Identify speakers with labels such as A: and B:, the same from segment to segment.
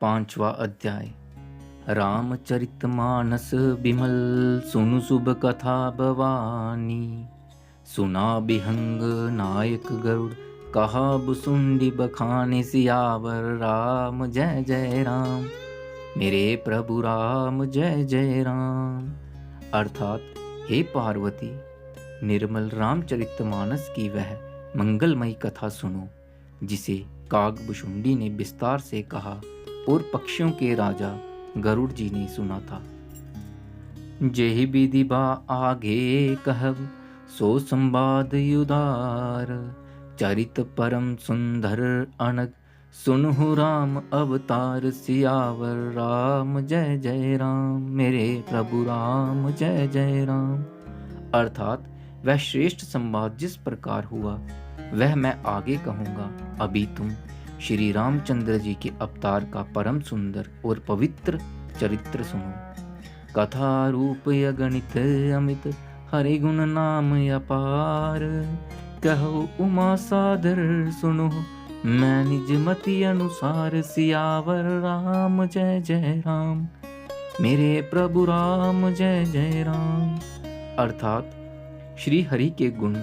A: पांचवा अध्याय। रामचरितमानस बिमल सुनु शुभ कथा भवानी। सुना बिहंग नायक गरुड़ कहा बुसुंडी बखाने सियावर राम जय जय राम। मेरे प्रभु राम जय जय राम। अर्थात हे पार्वती, निर्मल रामचरितमानस की वह मंगलमयी कथा सुनो जिसे कागभुशुंडी ने विस्तार से कहा और पक्षियों के राजा गरुड़ जी ने सुना था। जेहि विधि बा आगे कहब सो संवाद युदार। चरित परम सुंदर अनग सुनहु राम अवतार। सियावर राम जय जय राम। मेरे प्रभु राम जय जय राम। अर्थात वह श्रेष्ठ संवाद जिस प्रकार हुआ वह मैं आगे कहूँगा। अभी तुम श्री रामचंद्र जी के अवतार का परम सुंदर और पवित्र चरित्र सुनो। कथा रूप अगणित अमित हरि गुण नाम अपार। कहो उमा सादर सुनो मैं निज मति अनुसार। सियावर राम जय जय राम। मेरे प्रभु राम जय जय राम। अर्थात श्री हरि के गुण,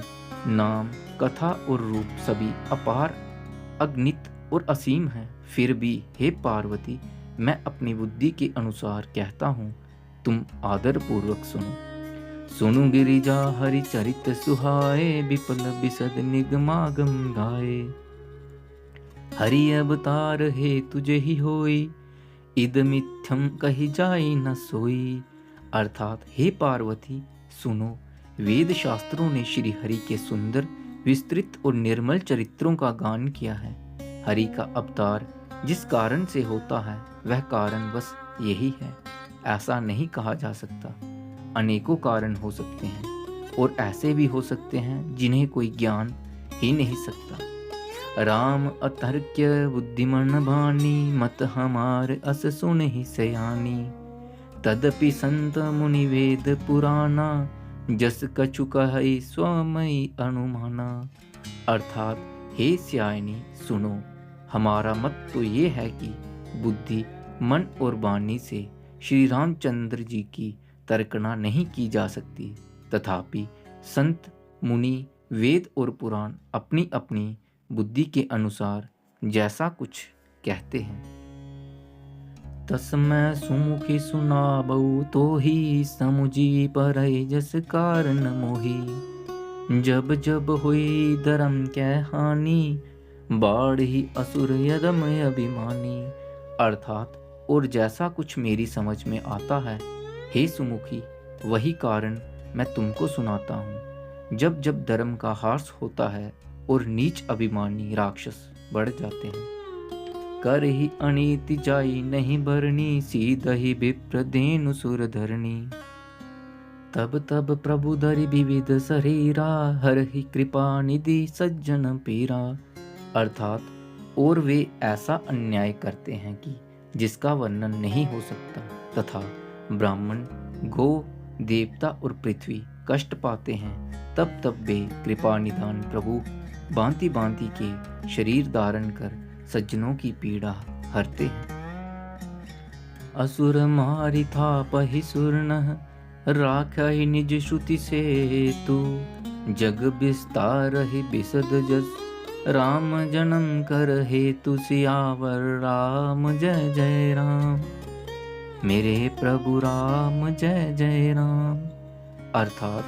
A: नाम, कथा और रूप सभी अपार, अगणित और असीम हैं। फिर भी हे पार्वती, मैं अपनी बुद्धि के अनुसार कहता हूँ, तुम आदर पूर्वक सुनो। सुनु गिरिजा हरि चरित सुहाए। विपल बिसद निगमागम गाए। हरि अवतार हे तुझे ही होई। इद मिथ्यम कही जाई न सोई। अर्थात हे पार्वती सुनो, वेद शास्त्रों ने श्री हरि के सुंदर, विस्तृत और निर्मल चरित्रों का गान किया है। हरि का अवतार जिस कारण से होता है वह कारण बस यही है, ऐसा नहीं कहा जा सकता। अनेकों कारण हो सकते हैं और ऐसे भी हो सकते हैं जिन्हें कोई ज्ञान ही नहीं सकता। राम अतर्क्य बुद्धिमन भानी। मत हमार अस सुन ही सयानी। तदपि संत मुनि वेद पुराना। जस कछु कहई स्वमयि अनुमाना। अर्थात हे स्यायनी सुनो, हमारा मत तो ये है कि बुद्धि, मन और वाणी से श्री रामचंद्र जी की तर्कना नहीं की जा सकती। तथापि संत, मुनि, वेद और पुराण अपनी अपनी बुद्धि के अनुसार जैसा कुछ कहते हैं। तस्मै सुमुखी सुनाबऊ तो ही समुझी परई जस कारण मोही। जब जब हुई धर्म कै हानि। बाढ़ी असुर यदम अभिमानी। अर्थात और जैसा कुछ मेरी समझ में आता है हे सुमुखी, वही कारण मैं तुमको सुनाता हूँ। जब जब धर्म का ह्रास होता है और नीच अभिमानी राक्षस बढ़ जाते हैं। कर ही अनीति जाई नहीं भरनी। सीधहि विप्र धेनु सुर धरनी। तब तब प्रभु धरि विविध शरीरा। हर ही कृपा निधि सज्जन पीरा। अर्थात और वे ऐसा अन्याय करते हैं कि जिसका वर्णन नहीं हो सकता, तथा ब्राह्मण, गो, देवता और पृथ्वी कष्ट पाते हैं। तब तब वे कृपा निधान प्रभु भांति भांति के शरीर धारण कर सज्जनों की पीड़ा हरते हैं। असुर मारि था पहि सुरनह। राखहि निज श्रुति से तू। जग विस्तार ही बिसद जस। राम जन्म कर हेतु। सियावर राम जय जय राम। मेरे प्रभु राम जय जय राम। अर्थात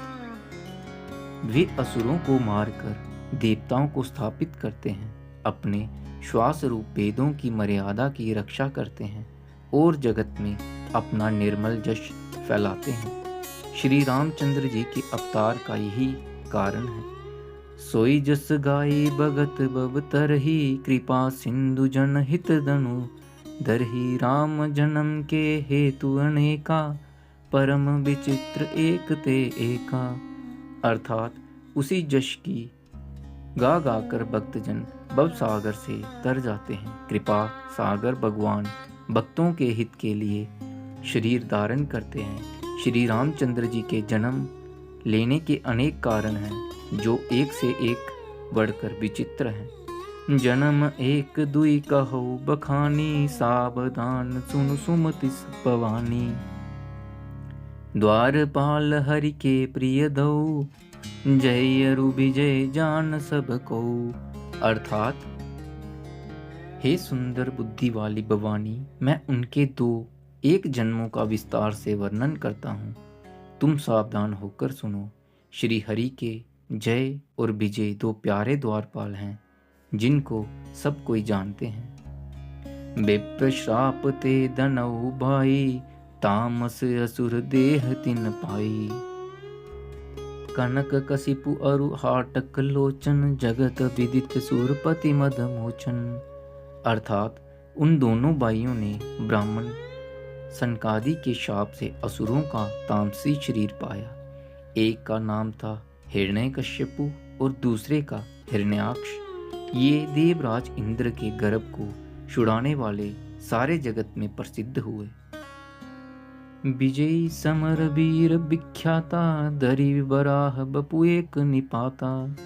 A: वे असुरों को मारकर देवताओं को स्थापित करते हैं, अपने श्वास रूप वेदों की मर्यादा की रक्षा करते हैं और जगत में अपना निर्मल यश फैलाते हैं। श्री रामचंद्र जी के अवतार का यही कारण है। सोई जस गाई भगत बब तरही। कृपा सिंधु जन हित दनु धरही। राम जन्म के हेतु अनेका। परम विचित्र एक ते एका। अर्थात उसी जश की गा गाकर भक्तजन भव सागर से तर जाते हैं। कृपा सागर भगवान भक्तों के हित के लिए शरीर धारण करते हैं। श्री रामचंद्र जी के जन्म लेने के अनेक कारण हैं जो एक से एक बढ़कर विचित्र हैं। जन्म एक दुई कहो बखानी, सावधान सुन सुमति पवानी। द्वारपाल हरि के प्रिय दो, जय अरु विजय जान सब को। अर्थात, हे सुंदर बुद्धि वाली भवानी, मैं उनके दो एक जन्मों का विस्तार से वर्णन करता हूँ। तुम सावधान होकर सुनो। श्री हरि के जय और विजय दो प्यारे द्वारपाल हैं, जिनको सब कोई जानते हैं। विप्र श्राप ते दनऊ भाई, तामस असुर देह तिन पाई। कनक कसिपु अरु हाटक लोचन, जगत विदित सूरपति मद मोचन। अर्थात, उन दोनों भाइयों ने ब्राह्मण सनकादि के शाप से असुरों का तामसी शरीर पाया। एक का नाम था हिरण्यकश्यपु और दूसरे का हिरण्याक्ष। ये देवराज इंद्र के गर्भ को छुड़ाने वाले सारे जगत में प्रसिद्ध हुए। विजयी समर वीर विख्याता, दरी बराह बपु एक निपाता।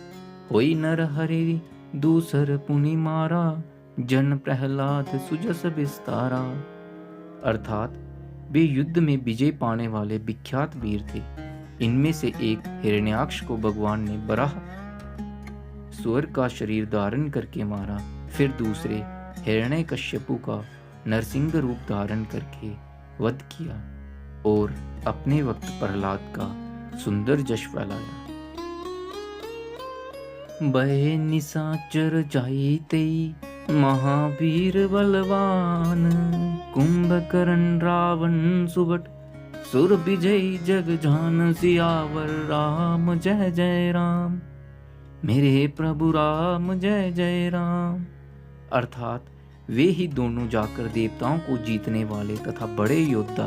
A: होई नर हरि दूसर पुनि मारा, जन प्रहलाद सुजस विस्तारा। अर्थात, वे युद्ध में विजय पाने वाले विख्यात वीर थे। इनमें से एक हिरण्याक्ष को भगवान ने बराह सुअर का शरीर धारण करके मारा। फिर दूसरे हिरण्यकश्यपु का नरसिंह रूप धारण करके वध किया और अपने वक्त प्रहलाद का सुंदर जश फैलाया। बहे निशाचर जाई तेई, महावीर बलवान। कुंभकर्ण रावण सुबट, सुर विजय जग जान। सियावर राम जय जय राम, मेरे प्रभु राम जय जय राम। अर्थात, वे ही दोनों जाकर देवताओं को जीतने वाले तथा बड़े योद्धा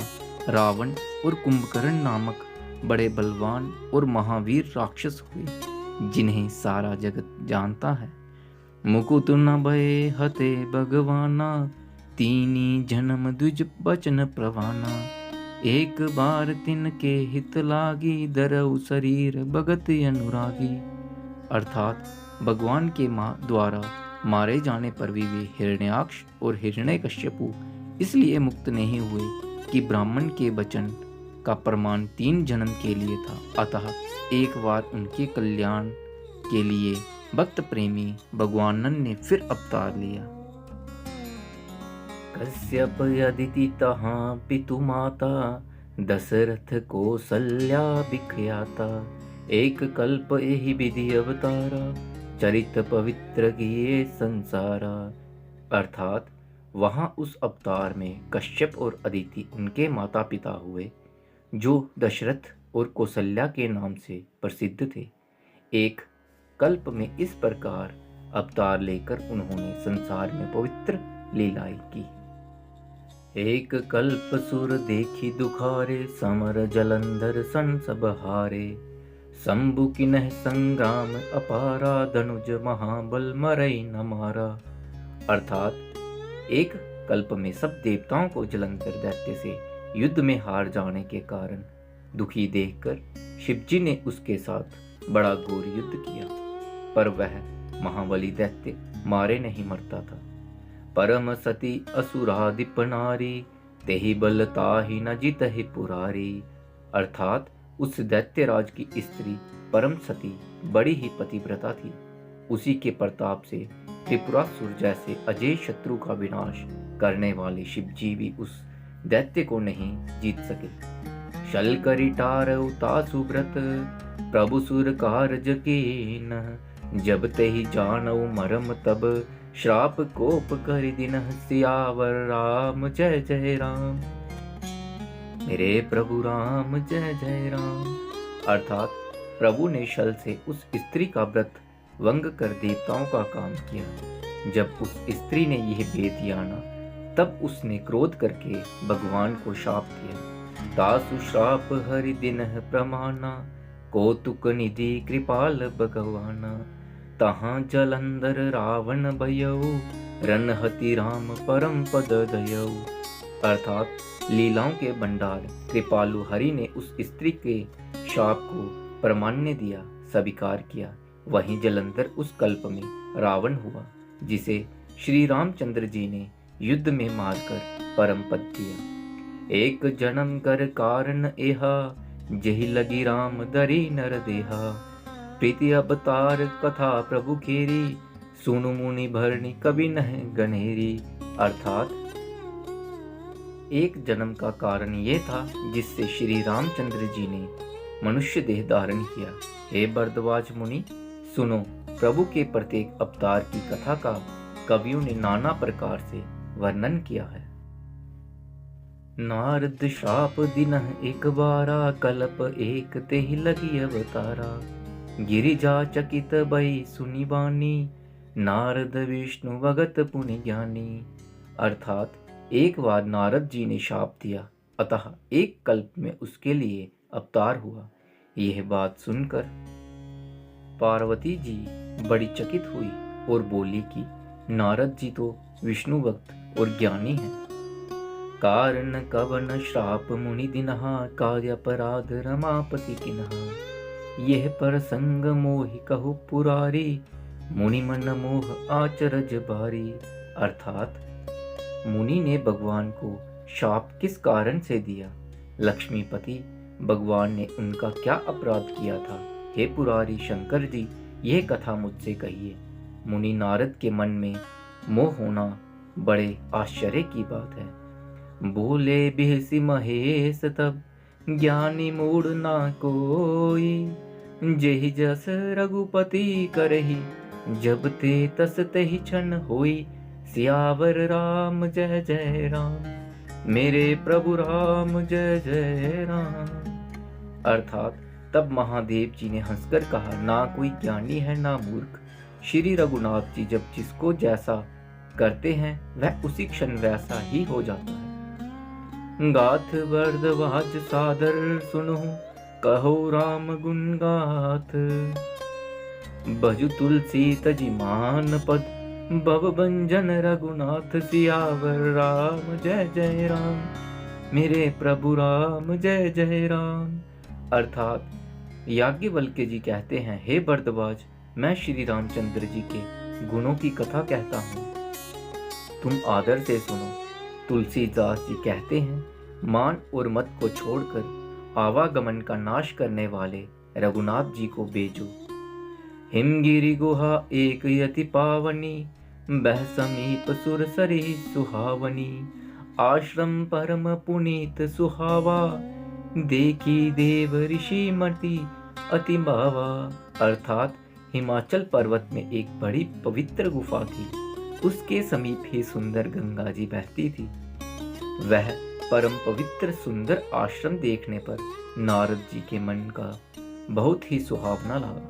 A: रावण और कुंभकर्ण नामक बड़े बलवान और महावीर राक्षस हुए, जिन्हें सारा जगत जानता है। मुकुट न भय हते भगवाना, तीनी जन्म द्विज बचन प्रवाना। एक बार तिनके हित लागी, दरऊ शरीर भगत अनुरागी। अर्थात, भगवान के द्वारा मारे जाने पर भी वे हिरण्याक्ष और हिरण्यकश्यपु इसलिए मुक्त नहीं हुए कि ब्राह्मण के वचन का प्रमाण 3 जन्म के लिए था। अतः एक बार उनके कल्याण के लिए भक्त प्रेमी भगवानन ने फिर अवतार लिया। कश्यप अदिति तहाँ पितु माता, दशरथ कौसल्या विख्याता। एक कल्प एहि विधि अवतारा, चरित पवित्र किए संसारा। अर्थात, वहां उस अवतार में कश्यप और अदिति उनके माता पिता हुए, जो दशरथ और कौसल्या के नाम से प्रसिद्ध थे। एक कल्प में इस प्रकार अवतार लेकर उन्होंने संसार में पवित्र लीलाएं की। एक कल्प सुर देखी दुखारे, समर जलंधर सन सब हारे। शंभु किन्ह संग्राम अपारा, धनुज महाबल मरई न मारा। अर्थात, एक कल्प में सब देवताओं को जलंधर दैत्य से युद्ध में हार जाने के कारण दुखी देखकर शिवजी ने उसके साथ बड़ा घोर युद्ध किया, पर वह महाबली दैत्य मारे नहीं मरता था। परम सती असुराधिप नारी, तेहि बल ताहि न जितहि पुरारी। अर्थात, उस दैत्यराज की स्त्री परम सती बड़ी ही पतिव्रता थी। उसी के प्रताप से त्रिपुरासुर जैसे अजय शत्रु का विनाश करने वाले शिवजी भी उस दैत्य को नहीं जीत सके। शल करि टारउ तासु व्रत, प्रभु सुर कारज कीन। जब तेहि जानऊ मरम तब, श्राप कोप करि दिनह सियावर राम जय जय राम। मेरे प्रभु राम जय जय राम। अर्थात, प्रभु ने शल से उस स्त्री का व्रत भंग कर देवताओं का काम किया। जब उस स्त्री ने यह भेद जाना, तब उसने क्रोध करके भगवान को शाप दिया। तासु श्राप हरि दिनह प्रमाना, कौतुक निधि कृपाल भगवाना। तहाँ जलंधर रावण भयऊ, रनहति राम परम पद दयऊ। अर्थात, लीलाओं के भंडार कृपालु हरि ने उस स्त्री के शाप को प्रमाण्य दिया, स्वीकार किया। वहीं जलंधर उस कल्प में रावण हुआ, जिसे श्री रामचंद्र जी ने युद्ध में मारकर परम पद दिया। एक जन्म कर कारण एहा, जही लगी राम दरी नर देहा। प्रीति अवतार कथा प्रभु खेरी, सुनु मुनि भरनी कभी नह गनेरी। अर्थात एक जन्म का कारण ये था जिससे श्री रामचंद्र जी ने मनुष्य देह धारण किया। हे भरद्वाज मुनि, सुनो, प्रभु के प्रत्येक अवतार की कथा का कवियों ने नाना प्रकार से वर्णन किया है। नारद शाप दिन एक बारा, कल्प एक तेहि लगी अवतारा। गिरिजा चकित भई सुनि बानी, नारद विष्णु भगत पुनि ज्ञानी। अर्थात एक बार नारद जी ने शाप दिया, अतः एक कल्प में उसके लिए अवतार हुआ। यह बात सुनकर पार्वती जी बड़ी चकित हुई और बोली कि नारद जी तो विष्णु भक्त और ज्ञानी हैं। कारण कवन श्राप मुनि दिनहा, कार्य अपराध रमापति किन्हा। यह प्रसंग मोहि कहु पुरारी, मुनि मन मोह आचरज बारी। अर्थात मुनि ने भगवान को शाप किस कारण से दिया, लक्ष्मीपति भगवान ने उनका क्या अपराध किया था। हे पुरारी शंकर जी, यह कथा मुझसे कहिए। मुनि नारद के मन में मोह होना बड़े आश्चर्य की बात है। बोले बिहसी महेश तब, ज्ञानी मूड ना कोई। जेहि जस रघुपति करही, जब ते तस तेहि क्षण होई। सियावर राम जय जय राम, मेरे प्रभु राम जय जय राम। अर्थात तब महादेव जी ने हंसकर कहा, ना कोई ज्ञानी है ना मूर्ख। श्री रघुनाथ जी जब जिसको जैसा करते हैं वह उसी क्षण वैसा ही हो जाता है। गाथ वरदवाज सादर सुनो, कहो राम गुण गाथ। भजु तुलसी तजि मान पद, भव भंजन रघुनाथ। सियावर राम जय जय राम, मेरे प्रभु राम जय जय राम। अर्थात याज्ञवल्क्य जी कहते हैं, हे भरद्वाज, मैं श्री रामचंद्र जी के गुणों की कथा कहता हूँ, तुम आदर से सुनो। तुलसीदास जी कहते हैं, मान और मत को छोड़कर आवागमन का नाश करने वाले रघुनाथ जी को बेजो। हिमगिरि गुहा एक यति पावनी, बह समीप सुर सरी सुहावनी। आश्रम परम पुनीत सुहावा, देखी देव ऋषि मति अति भावा। अर्थात हिमाचल पर्वत में एक बड़ी पवित्र गुफा थी, उसके समीप ही सुंदर गंगा जी बहती थी। वह परम पवित्र सुंदर आश्रम देखने पर नारद जी के मन का बहुत ही सुहावना लगा।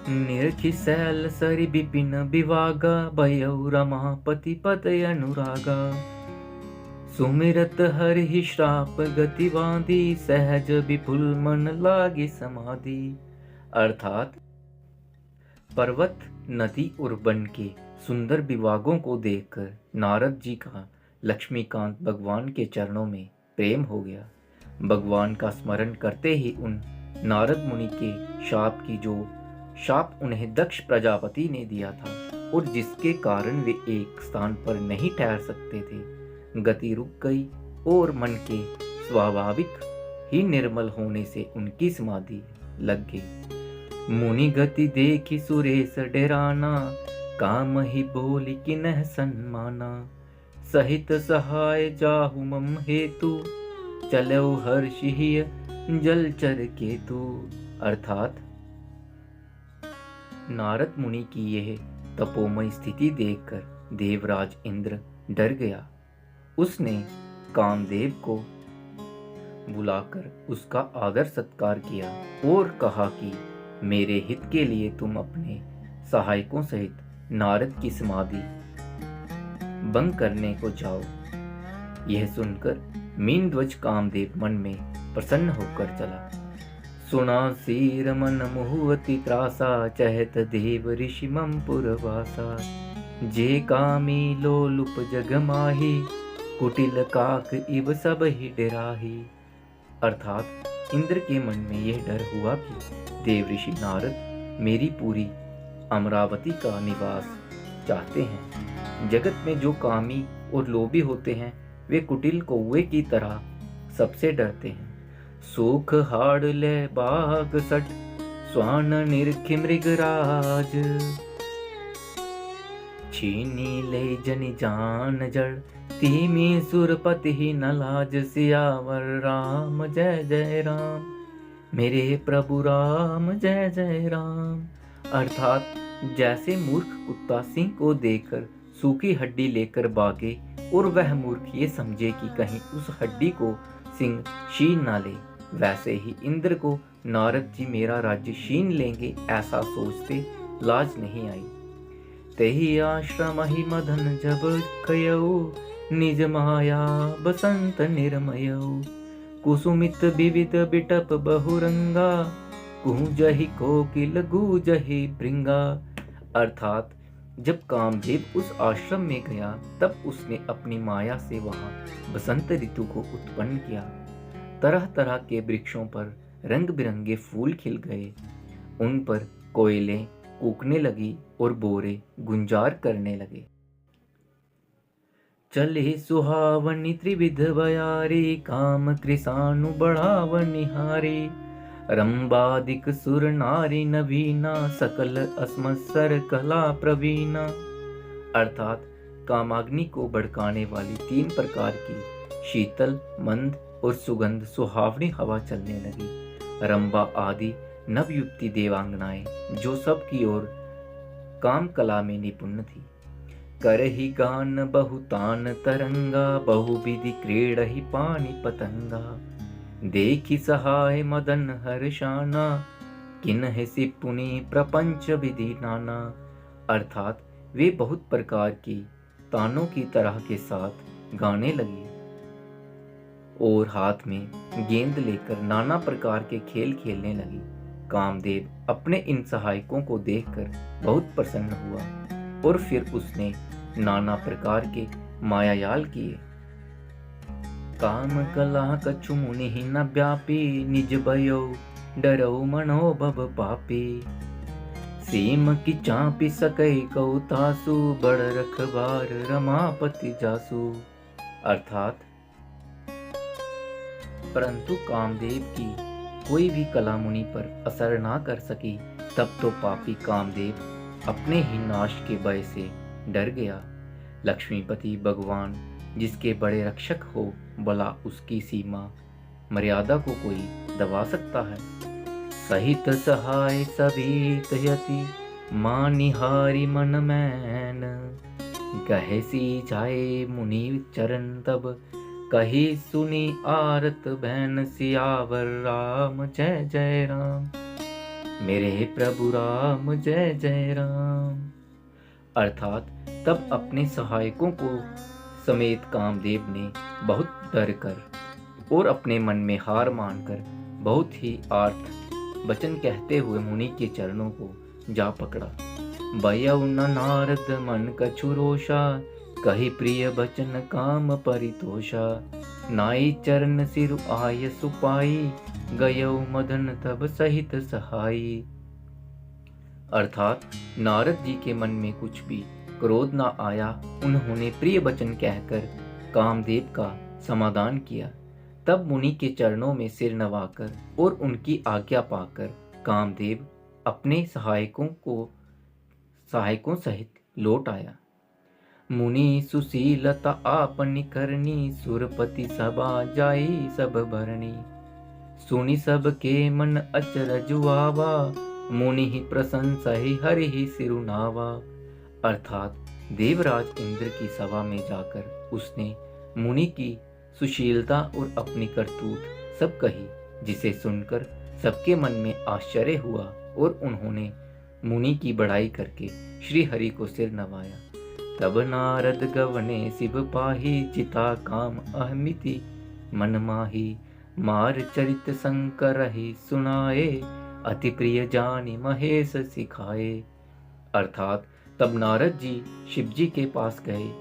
A: निर्खि सैल सरि विपिन विवागा, भयउ रमापति पद अनुरागा। सुमिरत हरि श्राप गति बांधी, सहज विपुल मन लागी समाधि। अर्थात पर्वत, नदी और वन के सुंदर विभागों को देखकर नारद जी का लक्ष्मीकांत भगवान के चरणों में प्रेम हो गया। भगवान का स्मरण करते ही उन नारद मुनि के शाप उन्हें दक्ष प्रजापति ने दिया था और जिसके कारण वे एक स्थान पर नहीं ठहर सकते थे, गति रुक गई और मन के स्वाभाविक ही निर्मल होने से उनकी समाधि लग गई। मुनि गति देखी सुरेश डेराना, काम ही बोली कि नह सन्माना। सहित सहाय जाहु मम हेतु, चलो हर्षिय जलचर केतु। अर्थात नारद मुनि की यह तपोमय स्थिति देखकर देवराज इंद्र डर गया। उसने कामदेव को बुलाकर उसका आदर सत्कार किया और कहा कि मेरे हित के लिए तुम अपने सहायकों सहित नारद की समाधि भंग करने को जाओ। यह सुनकर मीनध्वज कामदेव मन में प्रसन्न होकर चला। सुना सीर मन मुहुअति त्रासा, चहत देव ऋषि मम पुरवासा। जे कामी लोलुप जग माही, कुटिल काक इव सब ही डराही। अर्थात इंद्र के मन में यह डर हुआ कि देव ऋषि नारद मेरी पूरी अमरावती का निवास चाहते हैं। जगत में जो कामी और लोभी होते हैं वे कुटिल कौवे की तरह सबसे डरते हैं। सूख हाड़ ले बाग सट स्वान निरखि मृगराज, छीनी ले जनि जान जड़ तीमी सुरपति ही न लाज। सियावर राम जय जय राम, मेरे प्रभु राम जय जय राम। अर्थात जैसे मूर्ख कुत्ता सिंह को देखकर सूखी हड्डी लेकर भागे और वह मूर्ख ये समझे कि कहीं उस हड्डी को सिंह छीन ना ले, वैसे ही इंद्र को नारद जी मेरा राज्य छीन लेंगे ऐसा सोचते लाज नहीं आई। तेहि आश्रम ही मदन जब कयऊ, निज माया बसंत निर्मयऊ। कुसुमित विविध बिटप बहुरंगा, गूंजहि कोकिल गूंजहि भृंगा। अर्थात जब कामदेव उस आश्रम में गया तब उसने अपनी माया से वहां बसंत ऋतु को उत्पन्न किया। तरह तरह के वृक्षों पर रंग बिरंगे फूल खिल गए, उन पर कोयलें कूकने लगी और बोरे गुंजार करने लगे। चले सुहावनी त्रिविध बयारी, काम कृसानु बढ़ावनिहारी। रंबादिक सुर नारी नवीना, सकल अस्मत्सर कला प्रवीणा। अर्थात कामाग्नि को भड़काने वाली 3 प्रकार की शीतल, मंद और सुगंध सुहावनी हवा चलने लगी। रंबा आदि नवयुक्ति देवांगनाएं जो सब की ओर काम कला में निपुण थी। करहि गान बहुतान तरंगा, बहुविधि क्रीड़हि पानी पतंगा। देखि सहाय मदन हर्षाना, किन्हि सिपुनि प्रपंच विधि नाना। अर्थात वे बहुत प्रकार की तानों की तरह के साथ गाने लगी और हाथ में गेंद लेकर नाना प्रकार के खेल खेलने लगी। कामदेव अपने इन सहायकों को देखकर बहुत प्रसन्न हुआ और फिर उसने नाना प्रकार के मायाजाल किए। काम कला कछु मुनि न व्यापी, निज भयो डरऊ मनोभव पापी। सीम की चापी सकई कौतासु, बड़ रखबार रमापति जासु। अर्थात परंतु कामदेव की कोई भी कला मुनि पर असर ना कर सकी। तब तो पापी कामदेव अपने ही नाश के भय से डर गया। लक्ष्मीपति भगवान जिसके बड़े रक्षक हो, भला उसकी सीमा मर्यादा को कोई दबा सकता है। सहित सहाय सभी यति, मानिहारी मन मैन। गहसी जाए मुनि चरण तब, कही सुनी आरत बहन। सियावर राम जय जय राम, मेरे प्रभु राम जय जय राम। अर्थात तब अपने सहायकों को समेत कामदेव ने बहुत डर कर और अपने मन में हार मानकर बहुत ही आर्त वचन कहते हुए मुनि के चरणों को जा पकड़ा। भयउ न नारद मन कछु रोषा, कही प्रिय बचन काम परितोषा। नाई चरण सिर आय सुपाई, गयऊ मदन तब सहित सहाई। अर्थात नारद जी के मन में कुछ भी क्रोध न आया। उन्होंने प्रिय वचन कहकर कामदेव का समाधान किया। तब मुनि के चरणों में सिर नवाकर और उनकी आज्ञा पाकर कामदेव अपने सहायकों सहित लौट आया। मुनि सुशीलता आपनि करनी, सुरपति सभा जाई सब भरणी। सुनि सब के मन अचरज आवा, मुनि ही प्रशंसा ही हरि ही सिरुनावा। अर्थात देवराज इंद्र की सभा में जाकर उसने मुनि की सुशीलता और अपनी करतूत सब कही, जिसे सुनकर सबके मन में आश्चर्य हुआ और उन्होंने मुनि की बड़ाई करके श्री हरि को सिर नवाया। तब नारद गवने शिव पाही, चिता काम अहमिति मन माही। मार चरित शंकर ही सुनाए, अति प्रिय जानी महेश सिखाए। अर्थात तब नारद जी शिव जी के पास गए।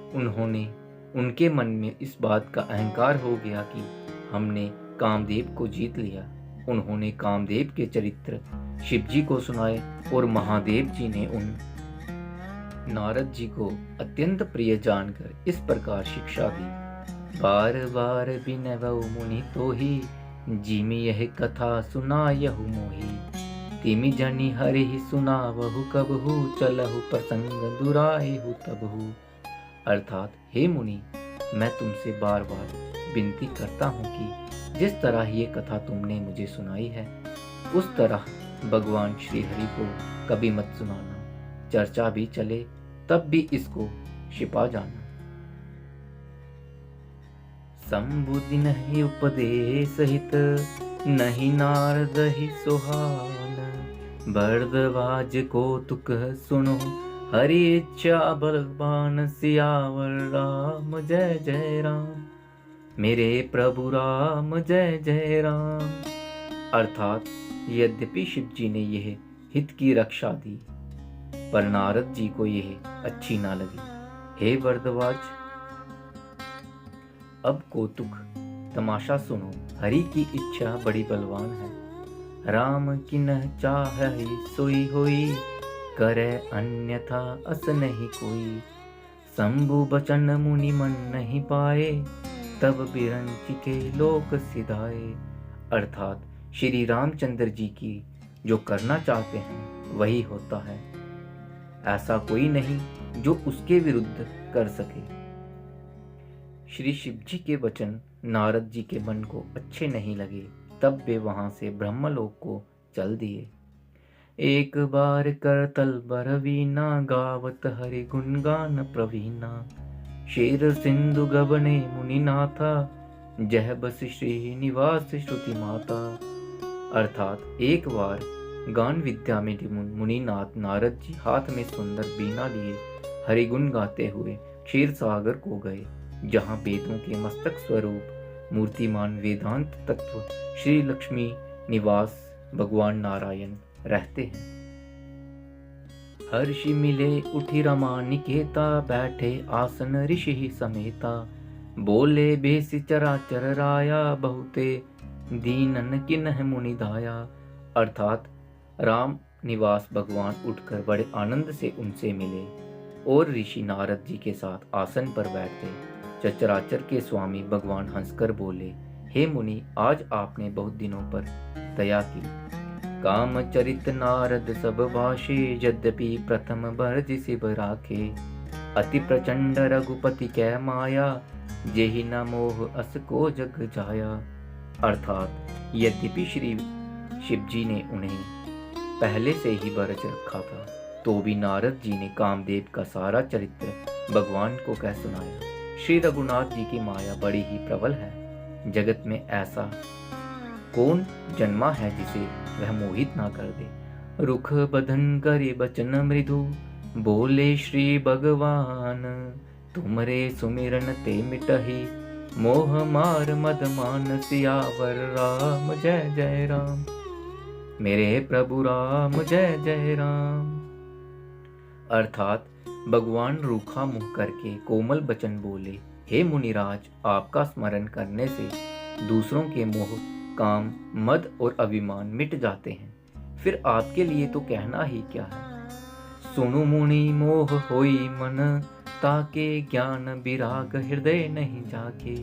A: उनके मन में इस बात का अहंकार हो गया कि हमने कामदेव को जीत लिया। उन्होंने कामदेव के चरित्र शिव जी को सुनाए और महादेव जी ने उन नारद जी को अत्यंत प्रिय जानकर इस प्रकार शिक्षा दी। बार बार बिनवउ मुनि तो ही, जिमि यह कथा सुनायहु मोहि। तिमि जनि हरिहि सुनावहु कबहु, चलहु प्रसंग दुरायहु तबहु। अर्थात, हे मुनि, मैं तुमसे बार बार विनती करता हूँ कि जिस तरह ये कथा तुमने मुझे सुनाई है, उस तरह भगवान श्री हरि को कभी मत सुनाना। चर्चा भी चले तब भी इसको छिपा जाना। संबुद्धि नहीं उपदेश हित, नहीं नारद ही सुहान। भरद्वाज को तुक सुनो, हरि इच्छा बलवान। सियावर राम जय जय राम, मेरे प्रभु राम जय जय राम। अर्थात, यद्यपि शिव जी ने यह हित की रक्षा दी, पर नारद जी को यह अच्छी ना लगी। हे भरद्वाज, अब कौतुक तमाशा सुनो। हरि की इच्छा बड़ी बलवान है। राम किन्ह चाहहि सोई होई, करे अन्यथा अस नहीं कोई। शंभु बचन मुनि मन नहीं पाए, तब बिरंच के लोक सिधाए। अर्थात, श्री रामचंद्र जी की जो करना चाहते हैं वही होता है। ऐसा कोई नहीं जो उसके विरुद्ध कर सके। श्री शिव जी के वचन नारद जी के मन को अच्छे नहीं लगे, तब वे वहां से ब्रह्मलोक को चल दिए। एक बार करतल बरवीना, गावत हरि गुणगान प्रवीणा। शेर सिंधु गबने मुनिनाथा, जह बस श्रीनिवास श्रुति माता। अर्थात, एक बार गान विद्या में मुनिनाथ नारद जी हाथ में सुंदर बीना लिए हरिगुण गाते हुए क्षीर सागर को गए, जहाँ वेदों के मस्तक स्वरूप मूर्तिमान वेदांत तत्व श्री लक्ष्मी निवास भगवान नारायण रहते हैं। हर्षि मिले उठी रमा निकेता, बैठे आसन ऋषि समेता। बोले बेसि चराचर राया, बहुते दीनन किन्ह मुनि दाया। अर्थात, राम निवास भगवान उठकर बड़े आनंद से उनसे मिले और ऋषि नारद जी के साथ आसन पर बैठ गए। चराचर के स्वामी भगवान हंसकर बोले, हे मुनि, आज आपने बहुत दिनों पर दया की। काम चरित नारद सब भाषे, यद्यपि प्रथम भरज शिव राखे। अति प्रचंड रघुपति कै माया, जेहि न मोह अस को जग जाया। अर्थात, यद्यपि श्री शिव जी ने उन्हें पहले से ही बरज रखा था, तो भी नारद जी ने कामदेव का सारा चरित्र भगवान को कह सुनाया। श्री रघुनाथ जी की माया बड़ी ही प्रबल है। जगत में ऐसा कौन जन्मा है जिसे वह मोहित ना कर दे। रुख बधन करे बचन मृदु, बोले श्री भगवान। तुमरे सुमिरन ते मिटहि, मोह मार मद मान। सियावर राम जय जय राम, मेरे प्रभु राम जय जय राम। अर्थात, भगवान रूखा मुंह करके कोमल बचन बोले, हे मुनिराज, आपका स्मरण करने से दूसरों के मोह, काम, मद और अभिमान मिट जाते हैं। फिर आपके लिए तो कहना ही क्या है। सुनु मुनि मोह होई मन, ताके ज्ञान विराग हृदय नहीं जाके।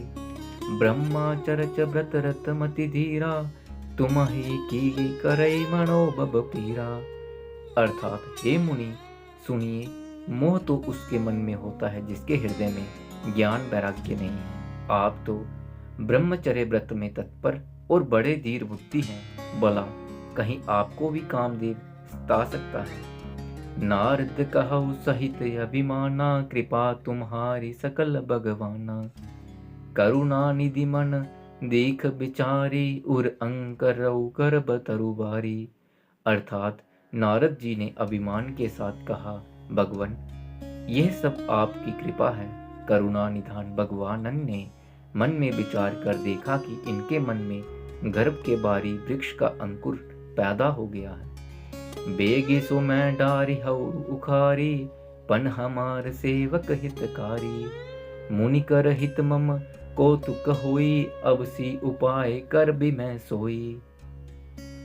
A: ब्रह्मा चरच व्रत रत मति धीरा, तुम ही की करई मनो बब पीरा। अर्थात, हे मुनि सुनिए, मोह तो उसके मन में होता है जिसके हृदय में ज्ञान वैराग्य नहीं है। आप तो ब्रह्मचर्य व्रत में तत्पर और बड़े धीर बुद्धि हैं। भला कहीं आपको भी कामदेव सता सकता है। नारद कहु सहित अभिमाना, कृपा तुम्हारी सकल भगवाना। करुणा निधि मन देख बिचारी, उर अंकरऊ गर्भ तरुबारी। अर्थात, नारद जी ने अभिमान के साथ कहा, भगवान, यह सब आपकी कृपा है। करुणा निधान भगवानन ने मन में विचार कर देखा कि इनके मन में गर्भ के बारी वृक्ष का अंकुर पैदा हो गया है। बेगे सो मैं डारी हऊ उखारी, पन हमार सेवक हितकारी। मुनि कर हित मम कौतुक होई, अब सी उपाय कर भी मैं सोई।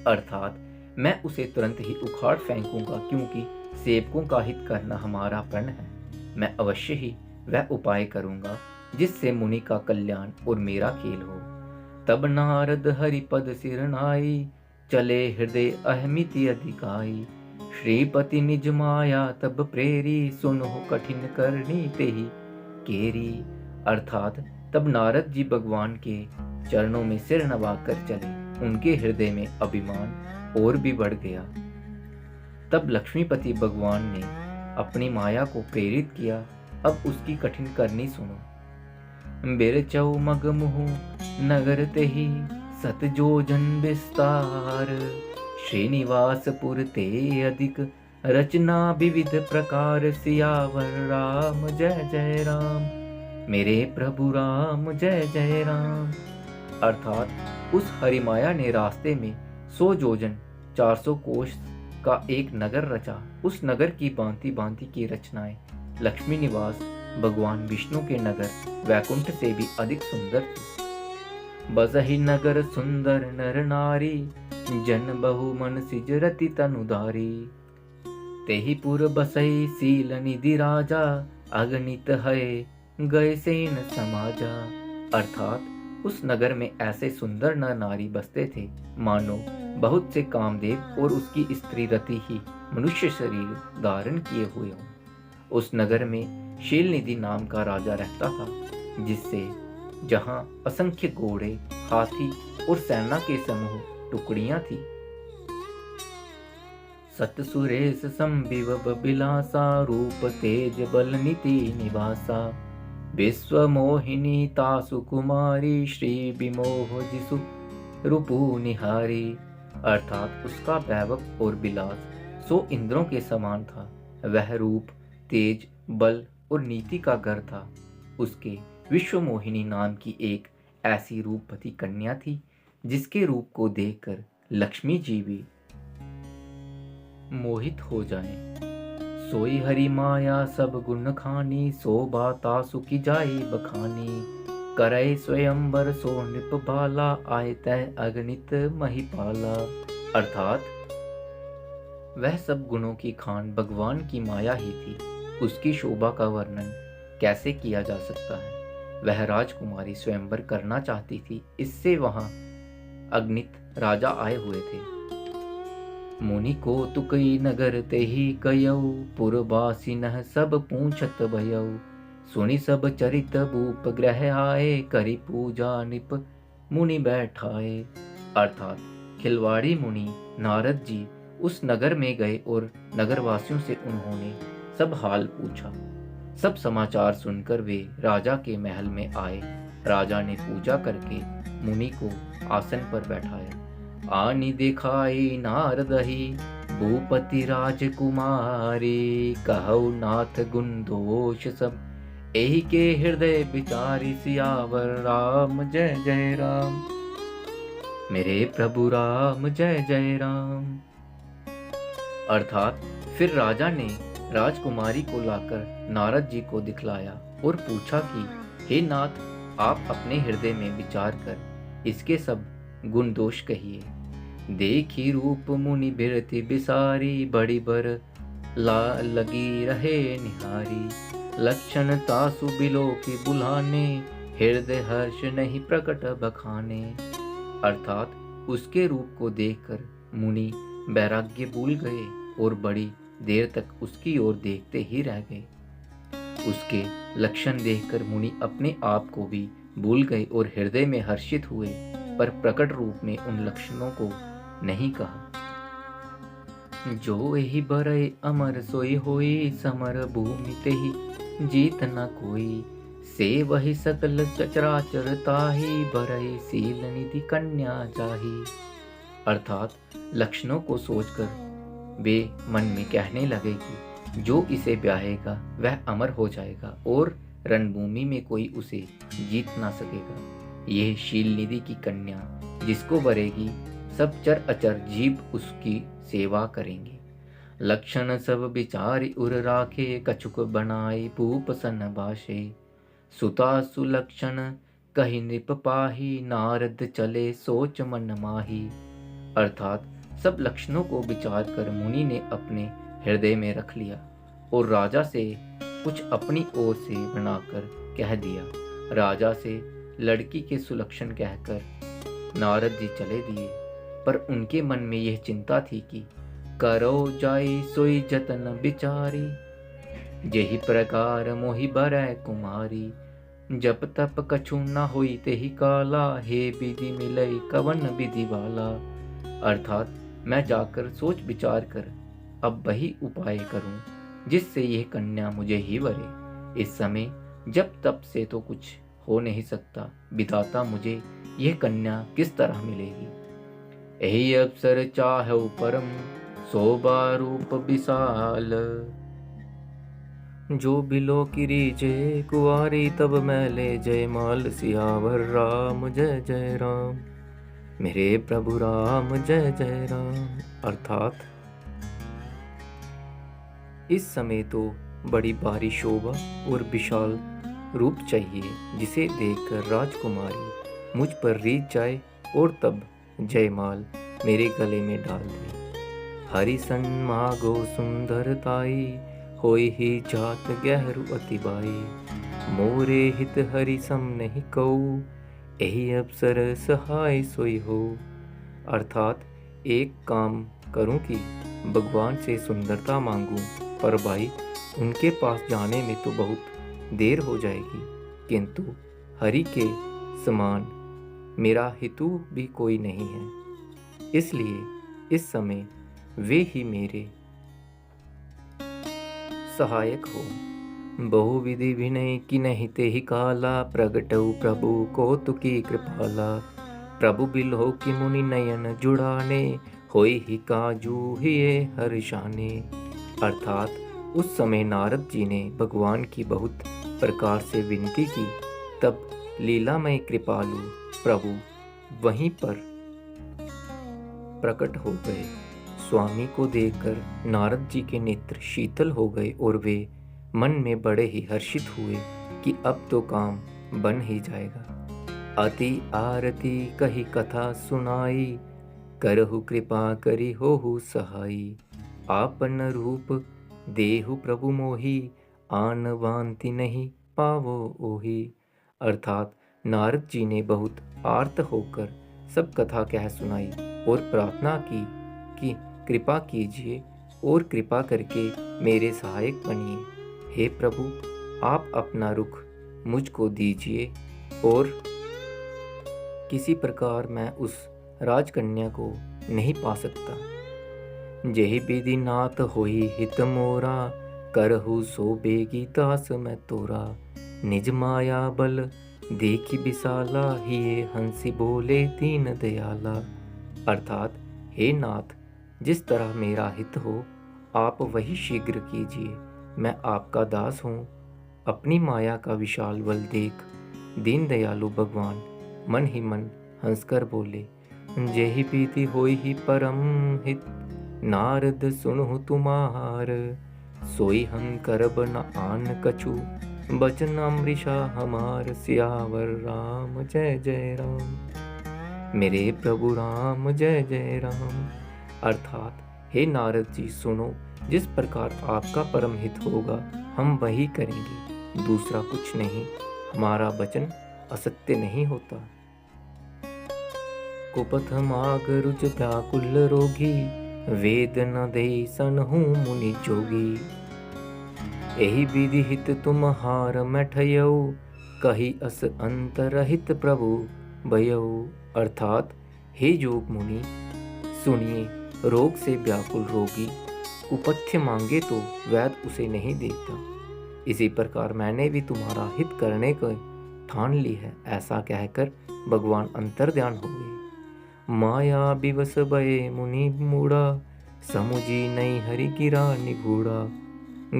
A: अर्थात मैं उसे तुरंत ही उखाड़ फेंकूंगा, क्योंकि सेवकों का हित करना हमारा प्रण है। मैं अवश्य ही वह उपाय करूंगा जिससे मुनि का कल्याण और मेरा खेल हो। तब नारद हरिपद सिर नाई, चले हृदय अहमिति अधिकाई। श्रीपति निज माया तब प्रेरी, सुनो कठिन करनी तेहि केरी। अर्थात तब नारद जी भगवान के चरणों में सिर नवाकर चले। उनके हृदय में अभिमान और भी बढ़ गया। तब लक्ष्मीपति भगवान ने अपनी माया को प्रेरित किया। अब उसकी कठिन करनी सुनो। बिरचौ मग मुहु नगर तेहि, सत जोजन विस्तार। श्रीनिवासपुर ते अधिक, रचना विविध प्रकार। सियावर राम जय जय राम, मेरे प्रभु राम जय जय राम। अर्थात उस हरिमाया ने रास्ते में 100 जोजन 400 कोष का एक नगर रचा। उस नगर की भांति भांति की रचनाएं लक्ष्मी निवास भगवान विष्णु के नगर वैकुंठ से भी अधिक सुंदर थी। बसहि नगर सुंदर नर नारी, जन बहु मन सिज रति तनुधारी। तेहि पुर बसई सील निधि राजा, अगणित है गए सेन समाजा। अर्थात उस नगर में ऐसे सुंदर नर नारी बसते थे मानो बहुत से कामदेव और उसकी स्त्री रति ही मनुष्य शरीर धारण किए हुए हों। उस नगर में शीलनिधि नाम का राजा रहता था, जिससे जहां असंख्य घोड़े, हाथी और सेना के समूह टुकड़ियां थी। सत सुरेश संविव बिलासा, रूप तेज बल नीति निवासा। विश्व मोहिनी तासु कुमारी, श्री विमोह जिसु रूपु निहारी। अर्थात उसका वैभव और विलास 100 इंद्रों के समान था। वह रूप, तेज, बल और नीति का घर था। उसके विश्व मोहिनी नाम की एक ऐसी रूपवती कन्या थी, जिसके रूप को देखकर लक्ष्मी जी भी मोहित हो जाएं। सोई हरि माया सब गुण खानी, शोभा तासु की जाई बखानी। करय स्वयंवर सो नृप बाला, आय तय अगणित महिपाला। अर्थात वह सब गुणों की खान भगवान की माया ही थी। उसकी शोभा का वर्णन कैसे किया जा सकता है। वह राजकुमारी स्वयंवर करना चाहती थी, इससे वहां अगणित राजा आए हुए थे। मुनि को तुकई नगर तेहि कयऊ, पुरवासी नह सब पूछत भयऊ। सुनि सब चरित भूप ग्रह आए, करी पूजा निप मुनि बैठाए। अर्थात खिलवाड़ी मुनि नारद जी उस नगर में गए और नगरवासियों से उन्होंने सब हाल पूछा। सब समाचार सुनकर वे राजा के महल में आए। राजा ने पूजा करके मुनि को आसन पर बैठाया। आनी दिखाई नारदहि, भूपति राजकुमारी। कहु नाथ गुण दोष सब, एहि के हृदय विचारी। सियावर राम जय जय राम, मेरे प्रभु राम जय जय राम। अर्थात फिर राजा ने राजकुमारी को लाकर नारद जी को दिखलाया और पूछा कि हे नाथ, आप अपने हृदय में विचार कर इसके सब गुण दोष कहिए। देखी रूप मुनि बिरति बिसारी, बड़ी बर लगी रहे निहारी। लक्षण तासु बिलो की बुलाने, हृदय हर्ष नहीं प्रकट बखाने। अर्थात उसके रूप को देखकर मुनि वैराग्य भूल गए और बड़ी देर तक उसकी ओर देखते ही रह गए। उसके लक्षण देखकर मुनि अपने आप को भी भूल गए और हृदय में हर्षित हुए, पर प्रकट रूप में उन लक्षणों को नहीं कहा। जो एहि बरय अमर सोई होई, समर भूमि तेहि जीत न कोई। से वही सकल सचराचर ताहि, बरय सील निधि कन्या जाहि। अर्थात लक्षणों को सोचकर वे मन में कहने लगे कि जो इसे ब्याहेगा वह अमर हो जाएगा और रणभूमि में कोई उसे जीत ना सकेगा। यह शीलनिधि की कन्या जिसको वरेगी, सब चर अचर जीव उसकी सेवा करेंगे। लक्षण सब विचारी उर राखे, कछुक बनाई भूप सन भाषे। सुता सुलक्षण कहि नृप पाही, नारद चले सोच मन माही। अर्थात सब लक्षणों को विचार कर मुनि ने अपने हृदय में रख लिया और राजा से कुछ अपनी ओर से बनाकर कह दिया। राजा से लड़की के सुलक्षण कहकर नारद जी चले दिए, पर उनके मन में यह चिंता थी कि करो जाई सोई जतन बिचारी, जेहि प्रकार मोहि बरै कुमारी, जप तप कछु न होई तेहि काला, हे विधि मिलई कवन विधि वाला। अर्थात मैं जाकर सोच विचार कर अब वही उपाय करूं जिससे यह कन्या मुझे ही वरे। इस समय जब तप से तो कुछ हो नहीं सकता, विधाता मुझे यह कन्या किस तरह मिलेगी। यही अवसर चाहौ परम, शोभा रूप विशाल, जो बिलो किरीजे कुआरी तब मैं ले जय माल, सियावर राम जय जय राम, मेरे प्रभु राम जय जय राम। अर्थात इस समय तो बड़ी भारी शोभा और विशाल रूप चाहिए, जिसे देखकर राजकुमारी मुझ पर रीझ जाए और तब जयमाल मेरे गले में डाल दे। हरि सन मागो सुंदरताई, होई ही जात गहरू अति बाई, मोरे हित हरि सम नहीं कऊ, यही अवसर सहाय सोई हो। अर्थात एक काम करूं कि भगवान से सुंदरता मांगूं, पर भाई उनके पास जाने में तो बहुत देर हो जाएगी, किंतु हरि के समान मेरा हितू भी कोई नहीं है, इसलिए इस समय वे ही मेरे सहायक हो। बहुविधि विनय की नहीं ते ही काला, प्रगटऊ प्रभु को तुकी कृपाला, प्रभु बिलो की मुनि नयन जुड़ाने, होई ही काजू ही हर्षाने। अर्थात उस समय नारद जी ने भगवान की बहुत प्रकार से विनती की, तब लीलामय कृपालु प्रभु वहीं पर प्रकट हो गए। स्वामी को देखकर नारद जी के नेत्र शीतल हो गए और वे मन में बड़े ही हर्षित हुए कि अब तो काम बन ही जाएगा। अति आरती कही कथा सुनाई, करहु कृपा करी होहु सहाई, आपन रूप देहु प्रभु मोही, आन वांति नहीं पावो ओही। अर्थात नारद जी ने बहुत आर्त होकर सब कथा कह सुनाई और प्रार्थना की कि कृपा कीजिए और कृपा करके मेरे सहायक बनिए। हे प्रभु, आप अपना रुख मुझको दीजिए और किसी प्रकार मैं उस राजकन्या को नहीं पा सकता। जेहि विधि नाथ होई हित मोरा, करहु सो बेगी दास मैं तोरा, निज माया बल देखी विशाला, हिये हंसी बोले दीन दयाला। अर्थात हे नाथ, जिस तरह मेरा हित हो आप वही शीघ्र कीजिए। मैं आपका दास हूँ। अपनी माया का विशाल बल देख दीन दयालु भगवान मन ही मन हंसकर बोले, जेहि विधि होई ही परम हित, नारद सुनहु तुम्हार, सोई हम करब न आन कछु, बचन अमृषा हमार, सियावर राम जय जय राम, मेरे प्रभु राम जय जय राम। अर्थात हे नारद जी सुनो, जिस प्रकार आपका परम हित होगा हम वही करेंगे, दूसरा कुछ नहीं। हमारा वचन असत्य नहीं होता। कुपथ माग रुच व्याकुल रोगी, वेद न दे सनहु मुनि जोगी, एहि विधि हित तुम्हार मैठयऊ, कही अस अंतरहित प्रभु भयऊ। अर्थात हे जोग मुनि सुनिए, रोग से व्याकुल रोगी कुपथ्य मांगे तो वैद उसे नहीं देता। इसी प्रकार मैंने भी तुम्हारा हित करने को ठान ली है। ऐसा कहकर भगवान अंतर्ध्यान हो गए। माया बिवस भये मुनि मूढ़ा, समुझी नहीं हरि गिरा निगूढ़ा,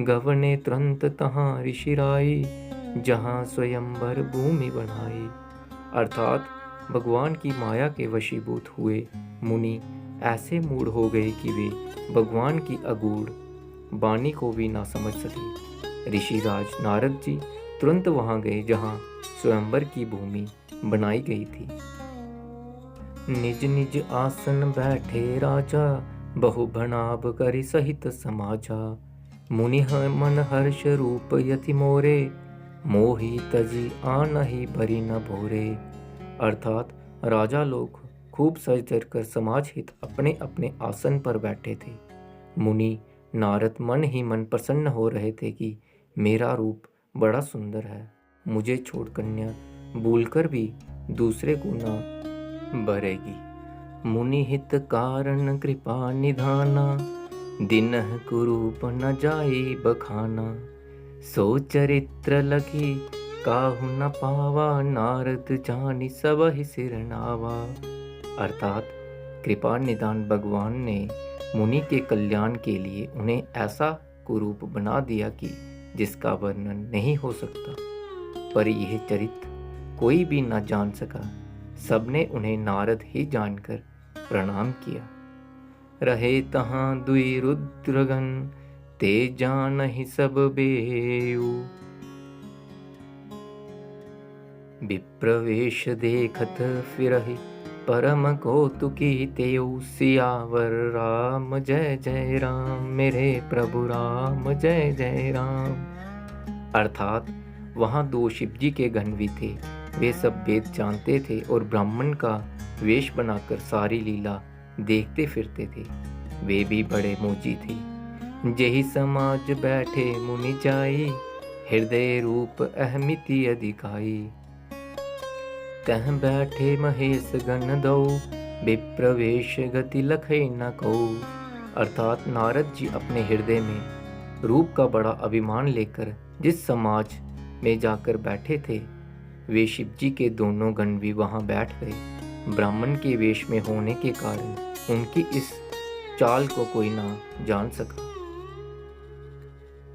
A: गवने तुरंत तहाँ ऋषिराई, जहाँ स्वयंवर भूमि बनाई। अर्थात भगवान की माया के वशीभूत हुए मुनि ऐसे मूढ़ हो गए कि वे भगवान की अगूढ़ वाणी को भी ना समझ सके। ऋषिराज नारद जी तुरंत वहां गए जहां स्वयंवर की भूमि बनाई गई थी। निज निज आसन बैठे राजा, बहु भनाभ करि सहित समाजा। मुनि मन हर्ष रूप यति मोरे, मोहि तजी आनहि भरी न भोरे। अर्थात राजा लोग खूब सज धज कर समाज हित अपने अपने आसन पर बैठे थे। मुनि नारद मन ही मन प्रसन्न हो रहे थे कि मेरा रूप बड़ा सुंदर है, मुझे छोड़ कन्या भूलकर भी दूसरे को न भरेगी। मुनि हित कारण कृपा निधाना, दिनह कुरूप न जाई बखाना। सो चरित्र लखी काहू न पावा, नारद जानि सबहि सिर नावा। अर्थात कृपा निदान भगवान ने मुनि के कल्याण के लिए उन्हें ऐसा कुरूप बना दिया कि जिसका वर्णन नहीं हो सकता। पर यह चरित्र कोई भी न जान सका, सबने उन्हें नारद ही जानकर प्रणाम किया। रहे तहाँ दुई रुद्रगण, ते जानहि सब बेयु। विप्रवेश देखत फिरहि, परम कौतुकी तेऊ। सियावर राम जय जय राम, मेरे प्रभु राम जय जय राम। अर्थात वहाँ दो शिवजी के गण भी थे। वे सब वेद जानते थे और ब्राह्मण का वेश बनाकर सारी लीला देखते फिरते थे। वे भी बड़े मोजी थे। जेहि समाज बैठे मुनि जाई, हृदय रूप अहमिति अधिकाई। तह बैठे महेश गण दो, विप्रवेश गति लखै न कहु। अर्थात नारद जी अपने हृदय में रूप का बड़ा अभिमान लेकर जिस समाज में जाकर बैठे थे, वे शिवजी के दोनों गण भी वहां बैठ गए। ब्राह्मण के वेश में होने के कारण उनकी इस चाल को कोई ना जान सका।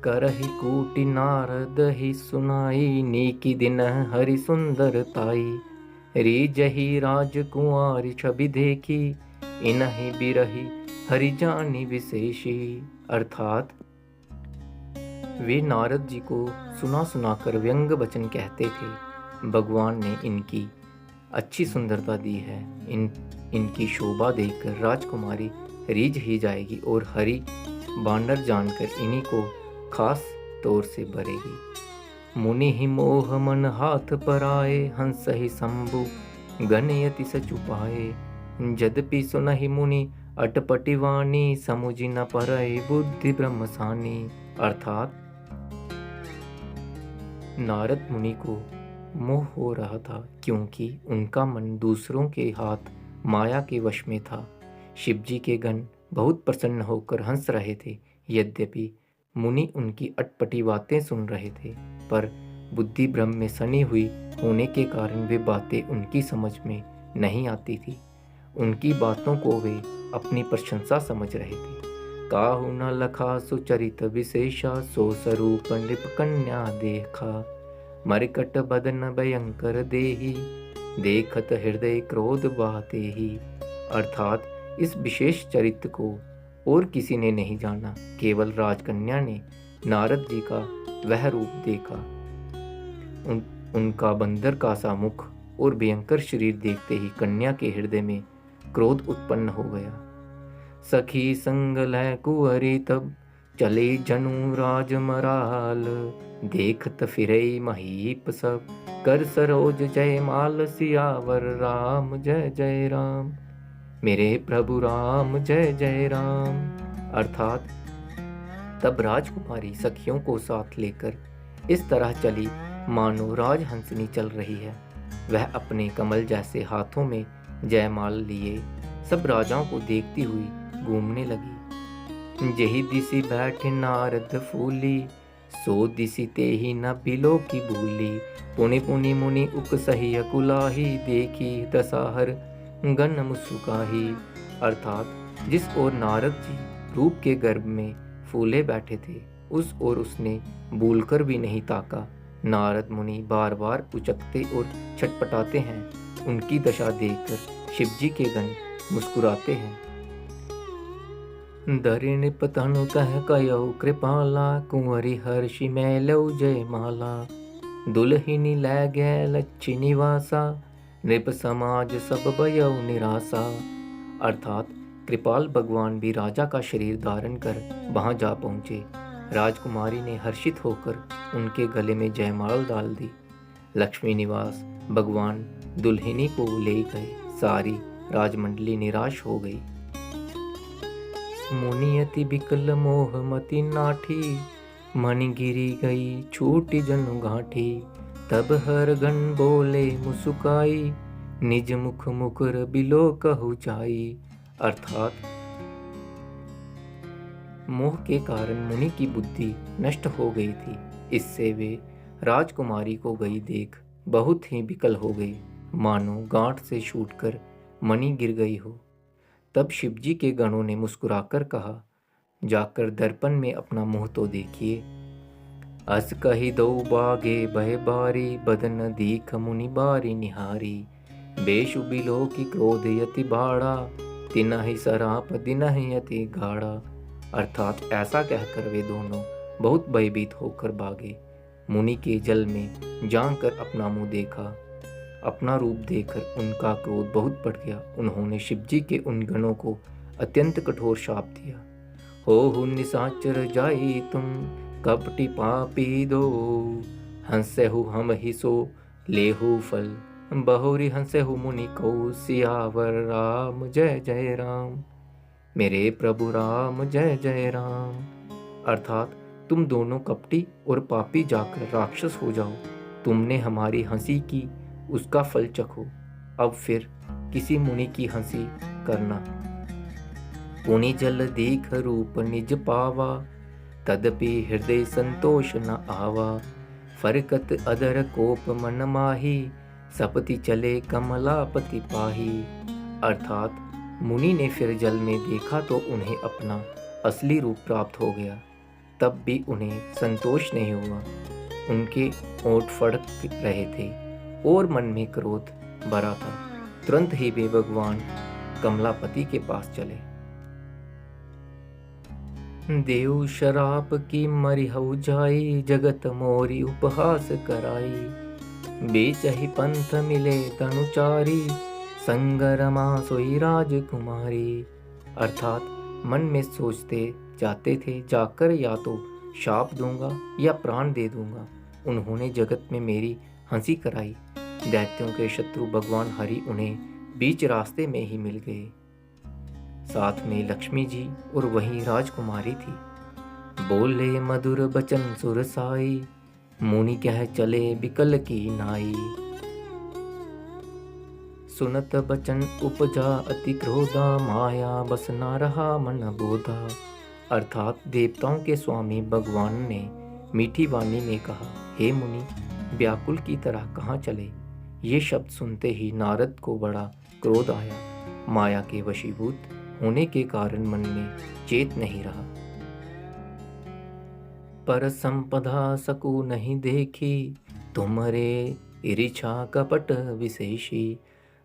A: करहि कूटि नारद ही सुनाई, नीकी दिन हरि सुंदरताई। रीजहि राजकुमारी छवि देखी, इनहि बिरहि हरि जानी विशेषी। अर्थात वे नारद जी को सुना सुना कर व्यंग वचन कहते थे। भगवान ने इनकी अच्छी सुंदरता दी है, इनकी शोभा देखकर राजकुमारी रीझ ही जाएगी और हरि बानर जानकर इन्हीं को खास तौर से भरेगी। मुनि ही मोह मन हाथ पर आए, हंस ही शंभु गणयति सचुपाए। यद्यपि सुनहि मुनि अटपटी वाणी, समुझि न परई बुद्धि ब्रह्मसानी। अर्थात नारद मुनि को मोह हो रहा था, क्योंकि उनका मन दूसरों के हाथ माया के वश में था। शिवजी के गण बहुत प्रसन्न होकर हंस रहे थे। यद्यपि मुनि उनकी अटपटी बातें सुन रहे थे, पर बुद्धि ब्रह्म में सनी हुई होने के कारण वे बातें उनकी समझ में नहीं आती थी। उनकी बातों को वे अपनी प्रशंसा समझ रहे थे। काहू न लखा सुचरित विशेषा, सो स्वरूप नृप कन्या देखा। मरकट बदन भयंकर देही, देखत हृदय क्रोध बाते ही। अर्थात इस विशेष चरित्र को और किसी ने नहीं जाना, केवल राजकन्या ने नारद जी का वह रूप देखा। उनका बंदर का सा मुख और भयंकर शरीर देखते ही कन्या के हृदय में क्रोध उत्पन्न हो गया। सखी संग लय कुंवरी तब, चले जनु राज मराल। देखत फिरे महीप सब, कर सरोज जय माल। सियावर राम जय जय राम, मेरे प्रभु राम जय जय राम। अर्थात तब राजकुमारी सखियों को साथ लेकर इस तरह चली मानो राजहंसनी चल रही है। वह अपने कमल जैसे हाथों में जयमाल लिए सब राजाओं को देखती हुई घूमने लगी। जेहि दिसी बैठे नारद फूली, सो दिसी तेहि न बिलो की भूली। पुनि पुनि मुनि उकसहि अकुलाही, देखी दसाहर गण मुस्काही। अर्थात जिस ओर नारद जी रूप के गर्भ में फूले बैठे थे, उस ओर उसने भूलकर भी नहीं ताका। नारद मुनि बार बार उचकते और छटपटाते हैं। उनकी दशा देखकर शिवजी के गण मुस्कुराते हैं। दरिण पतनु तह कयौ कृपाला, कुंवरी हर्षि मैलौ जय माला। दुल्हिनी लै गै लच्छी निवासा, नृप समाज सब भयउ निराशा। अर्थात कृपाल भगवान भी राजा का शरीर धारण कर वहां जा पहुंचे। राजकुमारी ने हर्षित होकर उनके गले में जयमाल डाल दी। लक्ष्मी निवास भगवान दुल्हनी को ले गए। सारी राजमंडली निराश हो गई। मुनियति बिकल मोहमति नाठी, मणि गिरी गई छूटी जनु गांठी। तब हर गण बोले मुस्काई, निज मुख मुकुर बिलो कहु जाई। अर्थात मोह के कारण मुनि की बुद्धि नष्ट हो गई थी। इससे वे राजकुमारी को गई देख बहुत ही विकल हो गए, मानो गांठ से छूटकर मणि गिर गई हो। तब शिवजी के गणों ने मुस्कुराकर कहा, जाकर दर्पण में अपना मुंह तो देखिए। अस कही दो बागे बह बारी, बदन दीख मुनि बारी निहारी। बेशु बिलो की क्रोध यति बाड़ा, तिनहि सराप दिनहि अति गाढ़ा। अर्थात ऐसा कहकर वे दोनों बहुत भयभीत होकर भागे। मुनि के जल में जानकर अपना मुंह देखा। अपना रूप देखकर उनका क्रोध बहुत बढ़ गया। उन्होंने शिवजी के उन गणों को अत्यंत कठोर शाप दिया। हो निशाचर जाई तुम, कपटी पापी दो। हंसहु हम ही सो लेहु फल, बहुरी हंसहु मुनि को। सियावर राम जय जय राम, मेरे प्रभु राम जय जय राम। अर्थात तुम दोनों कपटी और पापी जाकर राक्षस हो जाओ। तुमने हमारी हंसी की, उसका फल चखो। अब फिर किसी मुनि की हंसी करना। पुनि जल दीख रूप निज पावा, तदपि हृदय संतोष न आवा। फरकत अदर कोप मन माही, सपति चले कमलापति पाही। अर्थात मुनि ने फिर जल में देखा तो उन्हें अपना असली रूप प्राप्त हो गया। तब भी उन्हें संतोष नहीं हुआ। उनके ओंठ फड़क रहे थे और मन में क्रोध भरा था। तुरंत ही वे भगवान कमलापति के पास चले। देव शराप की मरिहु जाई, जगत मोरी उपहास कराई। बेचहि पंथ मिले तनुचारी, संगरमा सोई राजकुमारी। अर्थात मन में सोचते जाते थे, जाकर या तो शाप दूंगा या प्राण दे दूंगा। उन्होंने जगत में मेरी हंसी कराई। दैत्यों के शत्रु भगवान हरि उन्हें बीच रास्ते में ही मिल गए। साथ में लक्ष्मी जी और वहीं राजकुमारी थी। बोले मधुर बचन सुरसाई, मुनि कह चले बिकल की नाई। सुनत बचन उपजा अति क्रोधा, माया बस ना रहा मन बोधा। अर्थात देवताओं के स्वामी भगवान ने मीठी वाणी में कहा, हे मुनि, व्याकुल की तरह कहाँ चले। ये शब्द सुनते ही नारद को बड़ा क्रोध आया। माया के वशीभूत होने के कारण मन में चेत नहीं रहा। पर संपदा सकू नहीं देखी, तुम्हारे इरिछा कपट विशेषी।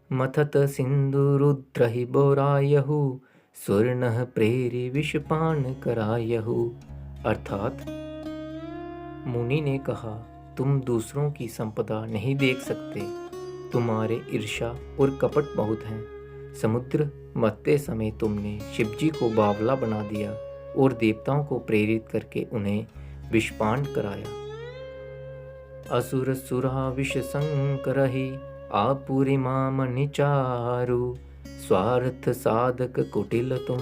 A: मथत सिंधु रुद्र ही बोरायहु, स्वर्ण प्रेरी विषपान करायहु। अर्थात मुनि ने कहा, तुम दूसरों की संपदा नहीं देख सकते, तुम्हारे ईर्ष्या और कपट बहुत हैं। समुद्र मथते समय तुमने शिवजी को बावला बना दिया और देवताओं को प्रेरित करके उन्हें विषपान कराया। असुर सुरा विष संकरहि, आपुरी माम निचारु। स्वार्थ साधक कुटिल तुम,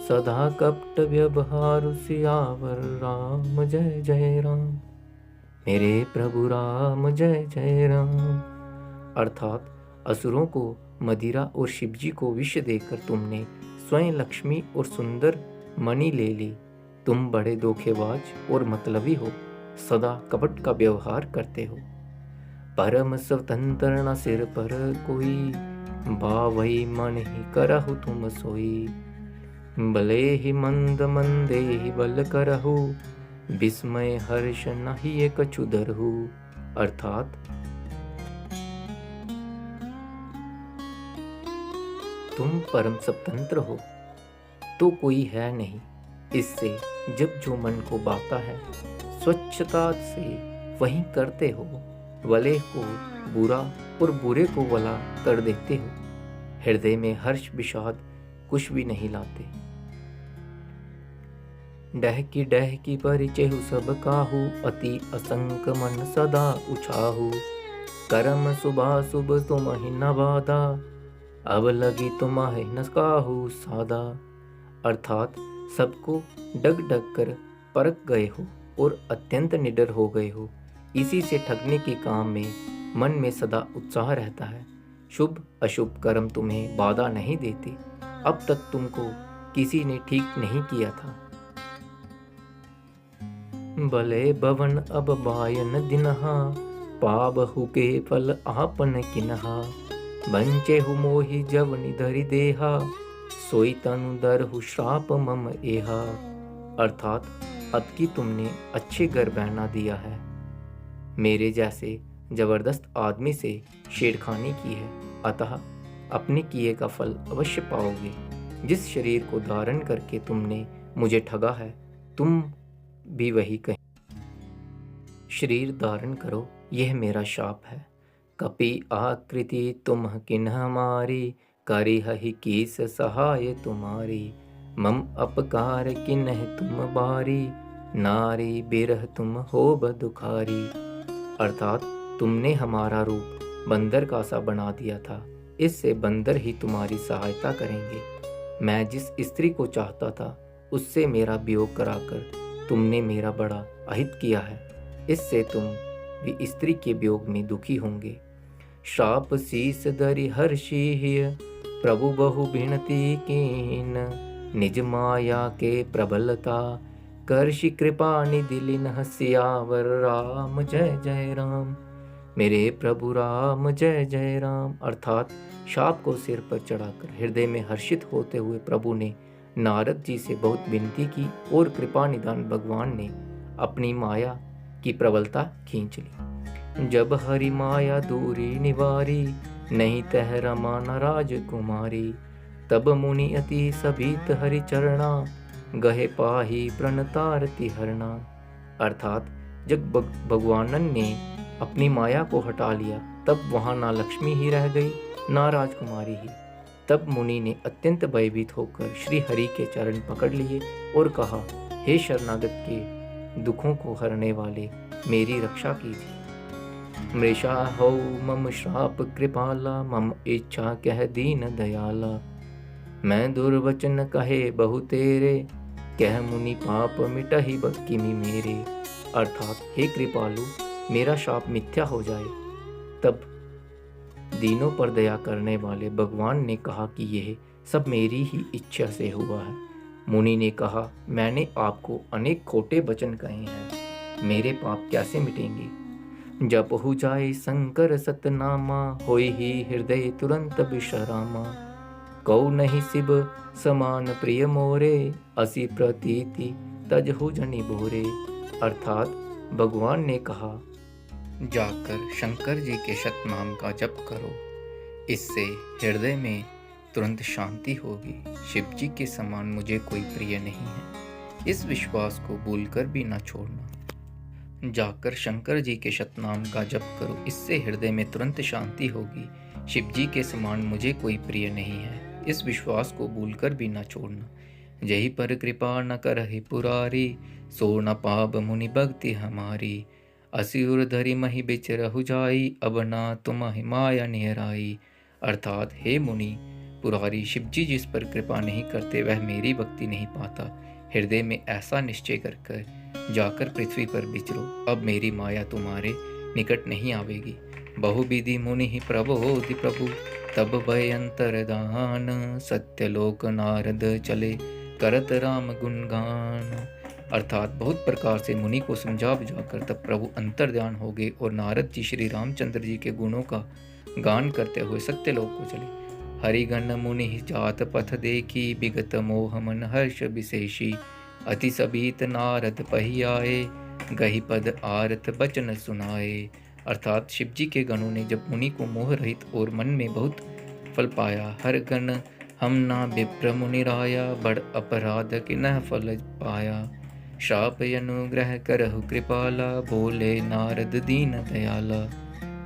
A: सदा कपट व्यवहार। सियावर राम जय जय राम, मेरे प्रभु राम जय जय राम। अर्थात असुरों को मदिरा और शिवजी को विष देकर तुमने स्वयं लक्ष्मी और सुंदर मणि ले ली। तुम बड़े धोखेबाज और मतलबी हो, सदा कपट का व्यवहार करते हो। परम स्वतंत्र न सिर पर कोई, भावई मन ही करहु तुम सोई। भले ही मंद मंदे ही बल करहु, विस्मय हर्ष नहीं कछु धरहु। अर्थात तुम परम स्वतंत्र हो तो कोई है नहीं। इससे जब जो मन को बाता है स्वच्छता से वही करते हो। वले को बुरा और बुरे को वला कर देते हो। हृदय में हर्ष विषाद कुछ भी नहीं लाते। डह की परिचय सब काहू, अति असंक मन सदा उछाहू। करम सुबह शुभ तुम ही न बाधा, अब लगी तुम्हें न काहू सादा। अर्थात सबको डग डग कर परख गए हो और अत्यंत निडर हो गए हो। इसी से ठगने के काम में मन में सदा उत्साह रहता है। शुभ अशुभ कर्म तुम्हें बाधा नहीं देते। अब तक तुमको किसी ने ठीक नहीं किया था। भले भवन अब बायन दिनहा, पाबहु के फल आपन किनहा। बंचे हु मोहि जवनि धरि देहा, सोई तनु दरहु श्राप मम एहा। अर्थात अब की तुमने अच्छे घर बहना दिया है, मेरे जैसे जबरदस्त आदमी से छेड़खानी की है, अतः अपने किए का फल अवश्य पाओगे। जिस शरीर को धारण करके तुमने मुझे ठगा है, तुम भी वही कहीं शरीर धारण करो, यह मेरा शाप है। कपि आकृति तुम किन्ह मारी, करी ही कीस सहाय तुम्हारी। मम अपकार किन्ह तुम बारी, नारी बिरह तुम होब दुखारी। अर्थात तुमने हमारा रूप बंदर का सा बना दिया था, इससे बंदर ही तुम्हारी सहायता करेंगे। मैं जिस स्त्री को चाहता था उससे मेरा वियोग कराकर तुमने मेरा बड़ा अहित किया है, इससे तुम भी स्त्री के वियोग में दुखी होंगे। श्राप शीस धरि हर्षि हिय, प्रभु बहु बिनती कीन। निज माया के प्रबलता, करषि कृपा निधि लिन्ह सियावर राम जय जय राम। मेरे प्रभु राम जय जय राम। अर्थात शाप को सिर पर चढ़ाकर हृदय में हर्षित होते हुए प्रभु ने नारद जी से बहुत विनती की और कृपा निधान भगवान ने अपनी माया की प्रबलता खींच ली। जब हरि माया दूरी निवारी, नहीं तह रमा न राजकुमारी। तब मुनि अति सभीत हरि चरणा, गहे पाही प्रणतारति हरणा। अर्थात जब भगवानन ने अपनी माया को हटा लिया, तब वहां ना लक्ष्मी ही रह गई ना राजकुमारी ही। तब मुनि ने अत्यंत भयभीत होकर श्री हरि के चरण पकड़ लिए और कहा, हे शरणागत के दुखों को हरने वाले, मेरी रक्षा कीजिए। मृषा हो मम श्राप कृपाला, मम इच्छा कह दीन दयाला। मैं दुर्वचन कहे बहु तेरे, कह मुनि पाप मिटहि किमि मेरे। अर्थात हे कृपालु, मेरा शाप मिथ्या हो जाए। तब दीनों पर दया करने वाले भगवान ने कहा कि यह सब मेरी ही इच्छा से हुआ है। मुनि ने कहा, मैंने आपको अनेक खोटे वचन कहे हैं, मेरे पाप कैसे मिटेंगे। जप हो जाए शंकर सतनामा, होई ही हृदय तुरंत विश्रामा। कौ नहीं शिव समान प्रिय मोरे, असी प्रतीति तजहु जनि बोरे। अर्थात भगवान ने कहा, जाकर शंकर जी के शतनाम का जप करो, इससे हृदय में तुरंत शांति होगी। शिव जी के समान मुझे कोई प्रिय नहीं है, इस विश्वास को भूलकर भी न छोड़ना। जाकर शंकर जी के शतनाम का जप करो, इससे हृदय में तुरंत शांति होगी। शिव जी के समान मुझे कोई प्रिय नहीं है, इस विश्वास को भूलकर भी न छोड़ना। जही पर कृपा न करहि पुरारी, सो न पाप मुनि भक्ति हमारी। असुर धरि महि बिच रहु जाई, अब ना तुम्हि माया निहराई। अर्थात हे मुनि पुरारी, शिव जी जिस पर कृपा नहीं करते वह मेरी भक्ति नहीं पाता। हृदय में ऐसा निश्चय कर जाकर पृथ्वी पर विचरो, अब मेरी माया तुम्हारे निकट नहीं आवेगी। बहुविधि मुनि ही प्रबोधि प्रभु, तब भय अंतरदान। सत्यलोक नारद चले, करत राम गुणगान। अर्थात बहुत प्रकार से मुनि को समझा बुझाकर तब प्रभु अंतर्ध्यान हो गए और नारद जी श्री रामचंद्र जी के गुणों का गान करते हुए सत्यलोक को चले। हरिगण मुनि जात पथ देखी, विगत मोह मन हर्ष विशेषी। अति सबीत नारद पही आए, गही पद आरत बचन सुनाए। अर्थात शिव जी के गणों ने जब मुनि को मोह रहित और मन में बहुत फल पाया। हर गण हम ना विप्र मुनि राया, बड़ अपराध कि न फल पाया। शाप अनुग्रह करहु कृपाला, बोले नारद दीन दयाला।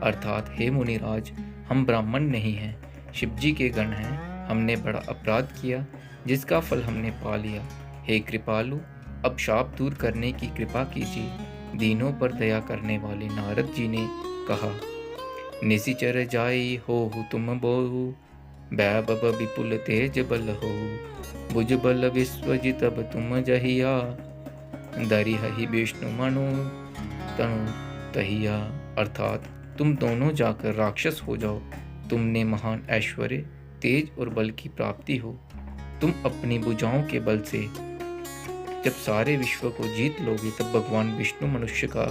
A: अर्थात हे मुनिराज, हम ब्राह्मण नहीं हैं, शिव जी के गण हैं। हमने बड़ा अपराध किया जिसका फल हमने पा लिया। हे कृपालु, अब शाप दूर करने की कृपा कीजिए। दीनों पर दया करने वाले नारद जी ने कहा, निशिचर जाई हो तुम बहु, वैभव विपुल तेज बल हो। भुज बल विश्वजित अब तुम जहिया, दरिहहि विष्णु मनु तनु तहिया। अर्थात तुम दोनों जाकर राक्षस हो जाओ। तुमने महान ऐश्वर्य, तेज और बल की प्राप्ति हो। तुम अपनी भुजाओं के बल से जब सारे विश्व को जीत लोगे, तब भगवान विष्णु मनुष्य का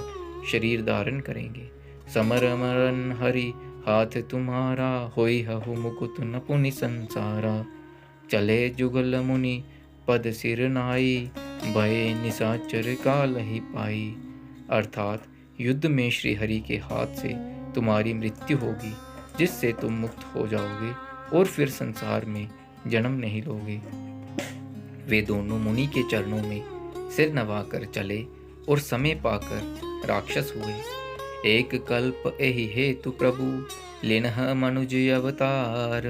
A: शरीर धारण करेंगे। समर मरन हरि हाथ तुम्हारा, होई हहु मुकुट न पुनि संसारा। चले जुगल मुनि पद सिर नाई, भय निशाचर काल ही पाई। अर्थात युद्ध में श्री हरि के हाथ से तुम्हारी मृत्यु होगी, जिससे तुम मुक्त हो जाओगे और फिर संसार में जन्म नहीं लोगे। वे दोनों मुनि के चरणों में सिर नवाकर चले और समय पाकर राक्षस हुए। एक कल्प एहि हेतु प्रभु, लेनह मनुज अवतार।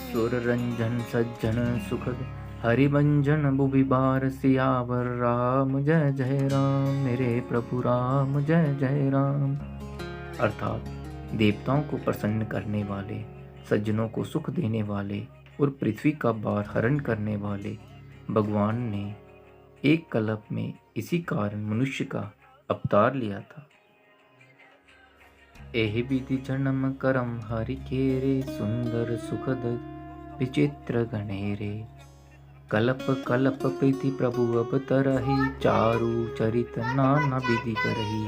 A: सुर रंजन सज्जन सुखद, हरिभंजन भुवि बार। सियावर राम जय जय राम, मेरे प्रभु राम जय जय राम। अर्थात देवताओं को प्रसन्न करने वाले, सज्जनों को सुख देने वाले और पृथ्वी का भार हरण करने वाले भगवान ने एक कल्प में इसी कारण मनुष्य का अवतार लिया था। एहि विधि जन्म करम हरि केरे, सुंदर सुखद विचित्र गणेरे। कल्प कल्प प्रीति प्रभु अवतरहि, चारु चरित नाना विधि करहि।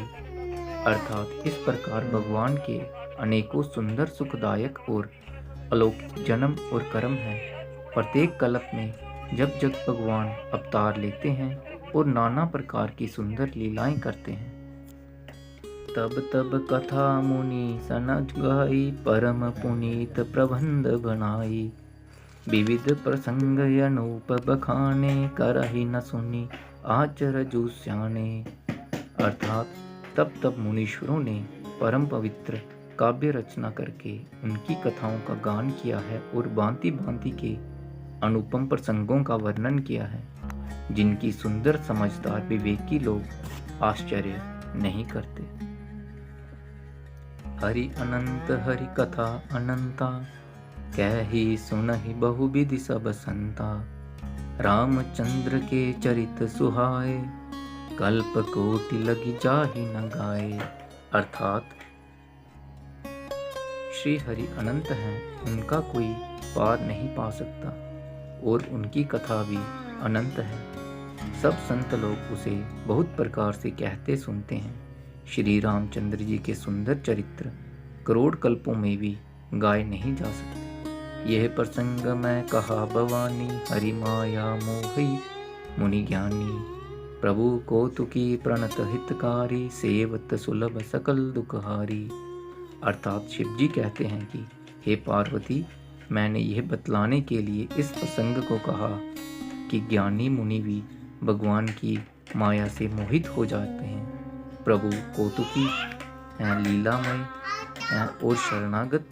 A: अर्थात इस प्रकार भगवान के अनेकों सुंदर सुखदायक और अलौकिक जन्म और कर्म हैं। प्रत्येक कल्प में जब जब भगवान अवतार लेते हैं और नाना प्रकार की सुंदर लीलाएं करते हैं। तब तब कथा मुनि सनज गाई, परम पुनीत प्रबंध बनाई। विविध प्रसंग अनूप बखाने, करहि न सुनी आचर जुस्याने। अर्थात तब तब मुनीश्वरों ने परम पवित्र काव्य रचना करके उनकी कथाओं का गान किया है और भांति भांति के अनुपम प्रसंगों का वर्णन किया है, जिनकी सुंदर समझदार विवेकी लोग आश्चर्य नहीं करते। हरि अनंत हरि कथा अनंता, कहि सुनहि बहुविधि सब संता। रामचंद्र के चरित सुहाए, कल्प कोटि लगी जाहि न गाए। अर्थात श्री हरि अनंत हैं, उनका कोई पार नहीं पा सकता और उनकी कथा भी अनंत है। सब संत लोग उसे बहुत प्रकार से कहते सुनते हैं। श्री रामचंद्र जी के सुंदर चरित्र करोड़ कल्पों में भी गाए नहीं जा सकते। यह प्रसंग मैं कहा भवानी, हरि माया मोहि मुनि ज्ञानी। प्रभु कौतुकी प्रणत हितकारी, सेवत सुलभ सकल दुखहारी। अर्थात शिव जी कहते हैं कि हे पार्वती, मैंने यह बतलाने के लिए इस प्रसंग को कहा कि ज्ञानी मुनि भी भगवान की माया से मोहित हो जाते हैं। प्रभु कौतुकी हैं, लीलामय हैं और शरणागत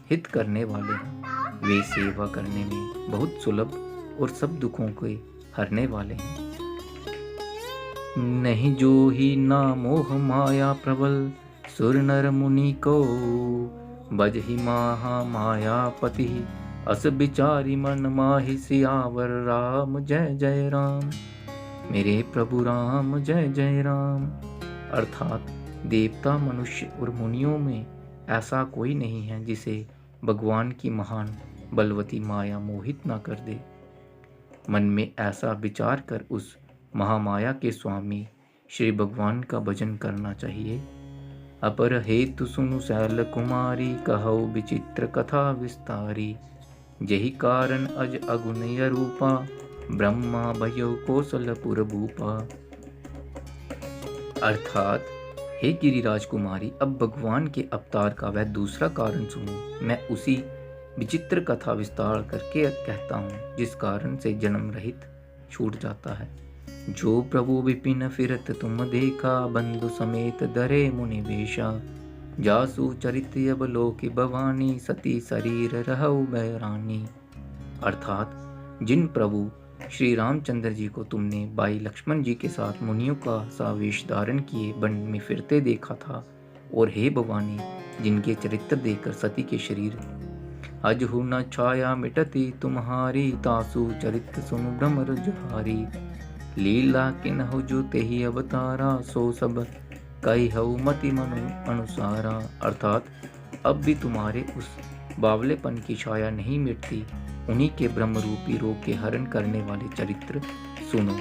A: हित करने वाले हैं। वे सेवा करने में बहुत सुलभ और सब दुखों को हरने वाले हैं। नहीं जो ही ना मोह माया प्रबल, सुर नर मुनि को बजहि महा मायापति। अस विचारी मन माहि, सियावर राम जय जय राम, मेरे प्रभु राम जय जय राम। अर्थात देवता, मनुष्य और मुनियों में ऐसा कोई नहीं है जिसे भगवान की महान बलवती माया मोहित ना कर दे। मन में ऐसा विचार कर उस महामाया के स्वामी श्री भगवान का भजन करना चाहिए। अपर हेतु सुनु शैल कुमारी, कहो विचित्र कथा विस्तारी। जहि कारण अज अगुनय रूपा, ब्रह्मा भयो कौशलपुर भूपा। अर्थात हे गिरिराज कुमारी, अब भगवान के अवतार का वह दूसरा कारण सुनो। मैं उसी विचित्र कथा विस्तार करके कहता हूँ जिस कारण से जन्म रहित छूट जाता है। जो प्रभु विपिन फिरत तुम देखा, बंधु समेत धरे मुनि वेशा। जासु चरित अवलोकि भवानी, सती शरीर रहु बैरानी। अर्थात जिन प्रभु श्री रामचंद्र जी को तुमने भाई लक्ष्मण जी के साथ मुनियों का सा वेश धारण किए वन में फिरते देखा था, और हे भवानी, जिनके चरित्र देखकर सती के शरीर अजहु न छाया मिटती तुम्हारी, तासु चरित्र सुनु भ्रमर जुहारी। लीला किन्हु जो तेहि अवतारा, सो सब कई हऊ मति मनु अनुसारा। अर्थात अब भी तुम्हारे उस बावलेपन की छाया नहीं मिटती, उन्हीं के ब्रह्म रूपी रोग के हरण करने वाले चरित्र सुनो।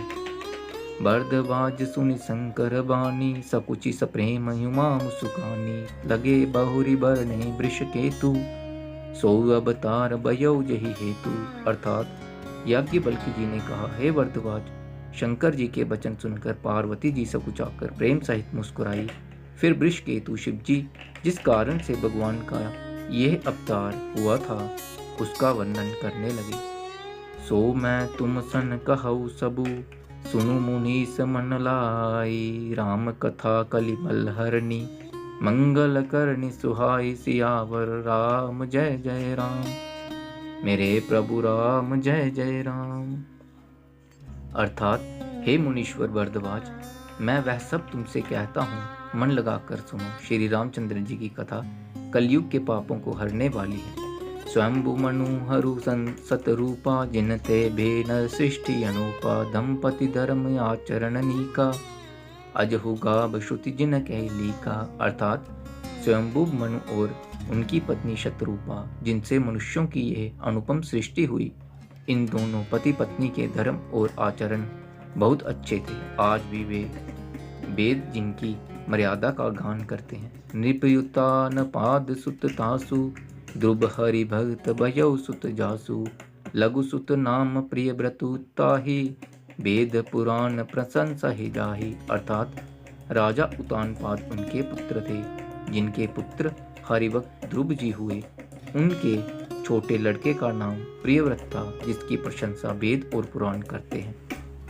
A: बर्दबाज सुनि शंकर बानी, सकुचि सप्रेम युमा मुसुकानी। लगे बहुरी बरने वृष केतु, सो अवतार बयौ जहि हेतु। अर्थात याज्ञवल्क्य जी ने कहा, हे बर्दबाज, शंकर जी के वचन सुनकर पार्वती जी सकुचाकर प्रेम सहित मुस्कुराई। फिर वृष केतु शिव जी जिस कारण से भगवान का यह अवतार हुआ था उसका वर्णन करने लगे। सो मैं तुम सन कहऊ सबु, सुनु मुनीस मन लाई। राम कथा कलिमल हरणी, मंगल करनी सुहाई। सियावर राम जय जय राम, मेरे प्रभु राम जय जय राम। अर्थात हे मुनीश्वर भरद्वाज, मैं वह सब तुमसे कहता हूँ, मन लगाकर सुनो। श्री रामचंद्र जी की कथा कलयुग के पापों को हरने वाली है। स्वयंभु मनु हरु सतरूपा, जिनते भेन सृष्टि अनुपा। दंपति धर्म आचरण नीका, अजहु गाव श्रुति जिन कैलिका। अर्थात स्वयंभु मनु और उनकी पत्नी शतरूपा, जिनसे मनुष्यों की यह अनुपम सृष्टि हुई, इन दोनों पति पत्नी के धर्म और आचरण बहुत अच्छे थे। आज भी वे वेद जिनकी मर्यादा का गान करते हैं। नृपयुता न पाद सुत तासु, ध्रुव हरि भक्त भयउ सुत जासु। लघु सुत नाम प्रिय व्रतु ताहि, वेद पुराण प्रशंसा ही जाहि। अर्थात राजा उतानपाद उनके पुत्र थे, जिनके पुत्र हरिभक्त ध्रुव जी हुए। उनके छोटे लड़के का नाम प्रियव्रत था, जिसकी प्रशंसा वेद और पुराण करते हैं।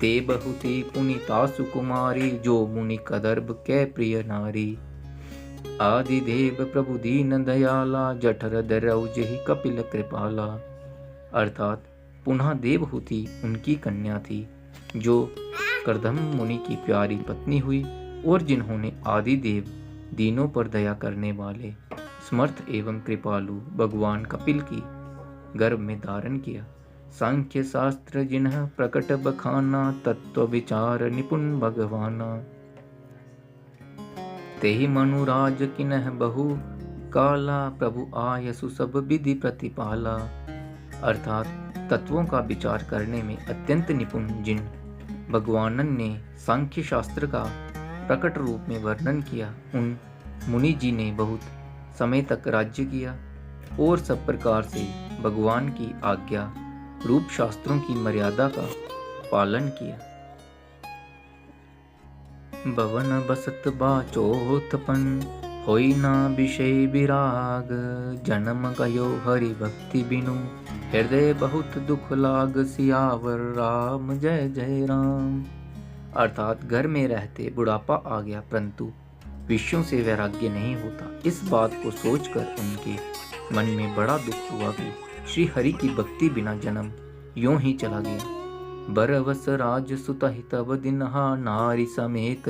A: ते बहुती पुनीतासु कुमारी, जो मुनि कदर्भ कै प्रिय नारी। आदि देव प्रभु दीन दयाला, जठर धरऊ जहि कपिल कृपाला। अर्थात पुनः देवहूति उनकी कन्या थी, जो करदम मुनि की प्यारी पत्नी हुई, और जिन्होंने आदि देव दीनों पर दया करने वाले समर्थ एवं कृपालु भगवान कपिल की गर्भ में धारण किया। सांख्य शास्त्र जिन्ह प्रकट बखाना, तत्व विचार निपुण भगवाना। तेहि मनुराज किन्ह बहु काला, प्रभु आयसु सब विधि प्रतिपाला। अर्थात तत्वों का विचार करने में अत्यंत निपुण जिन भगवानन ने सांख्य शास्त्र का प्रकट रूप में वर्णन किया, उन मुनि जी ने बहुत समय तक राज्य किया और सब प्रकार से भगवान की आज्ञा रूप शास्त्रों की मर्यादा का पालन किया। भवन बसत बाचोत्पन, होई ना विषय विराग। जन्म गयो हरि भक्ति बिनु, हृदय बहुत दुख लाग। सियावर राम जय जय राम। अर्थात घर में रहते बुढ़ापा आ गया, परंतु विषयों से वैराग्य नहीं होता। इस बात को सोचकर उनके मन में बड़ा दुख हुआ कि श्री हरि की भक्ति बिना जन्म यूं ही चला गया। बरवस राज सुतहि तब दिनहा, नारी समेत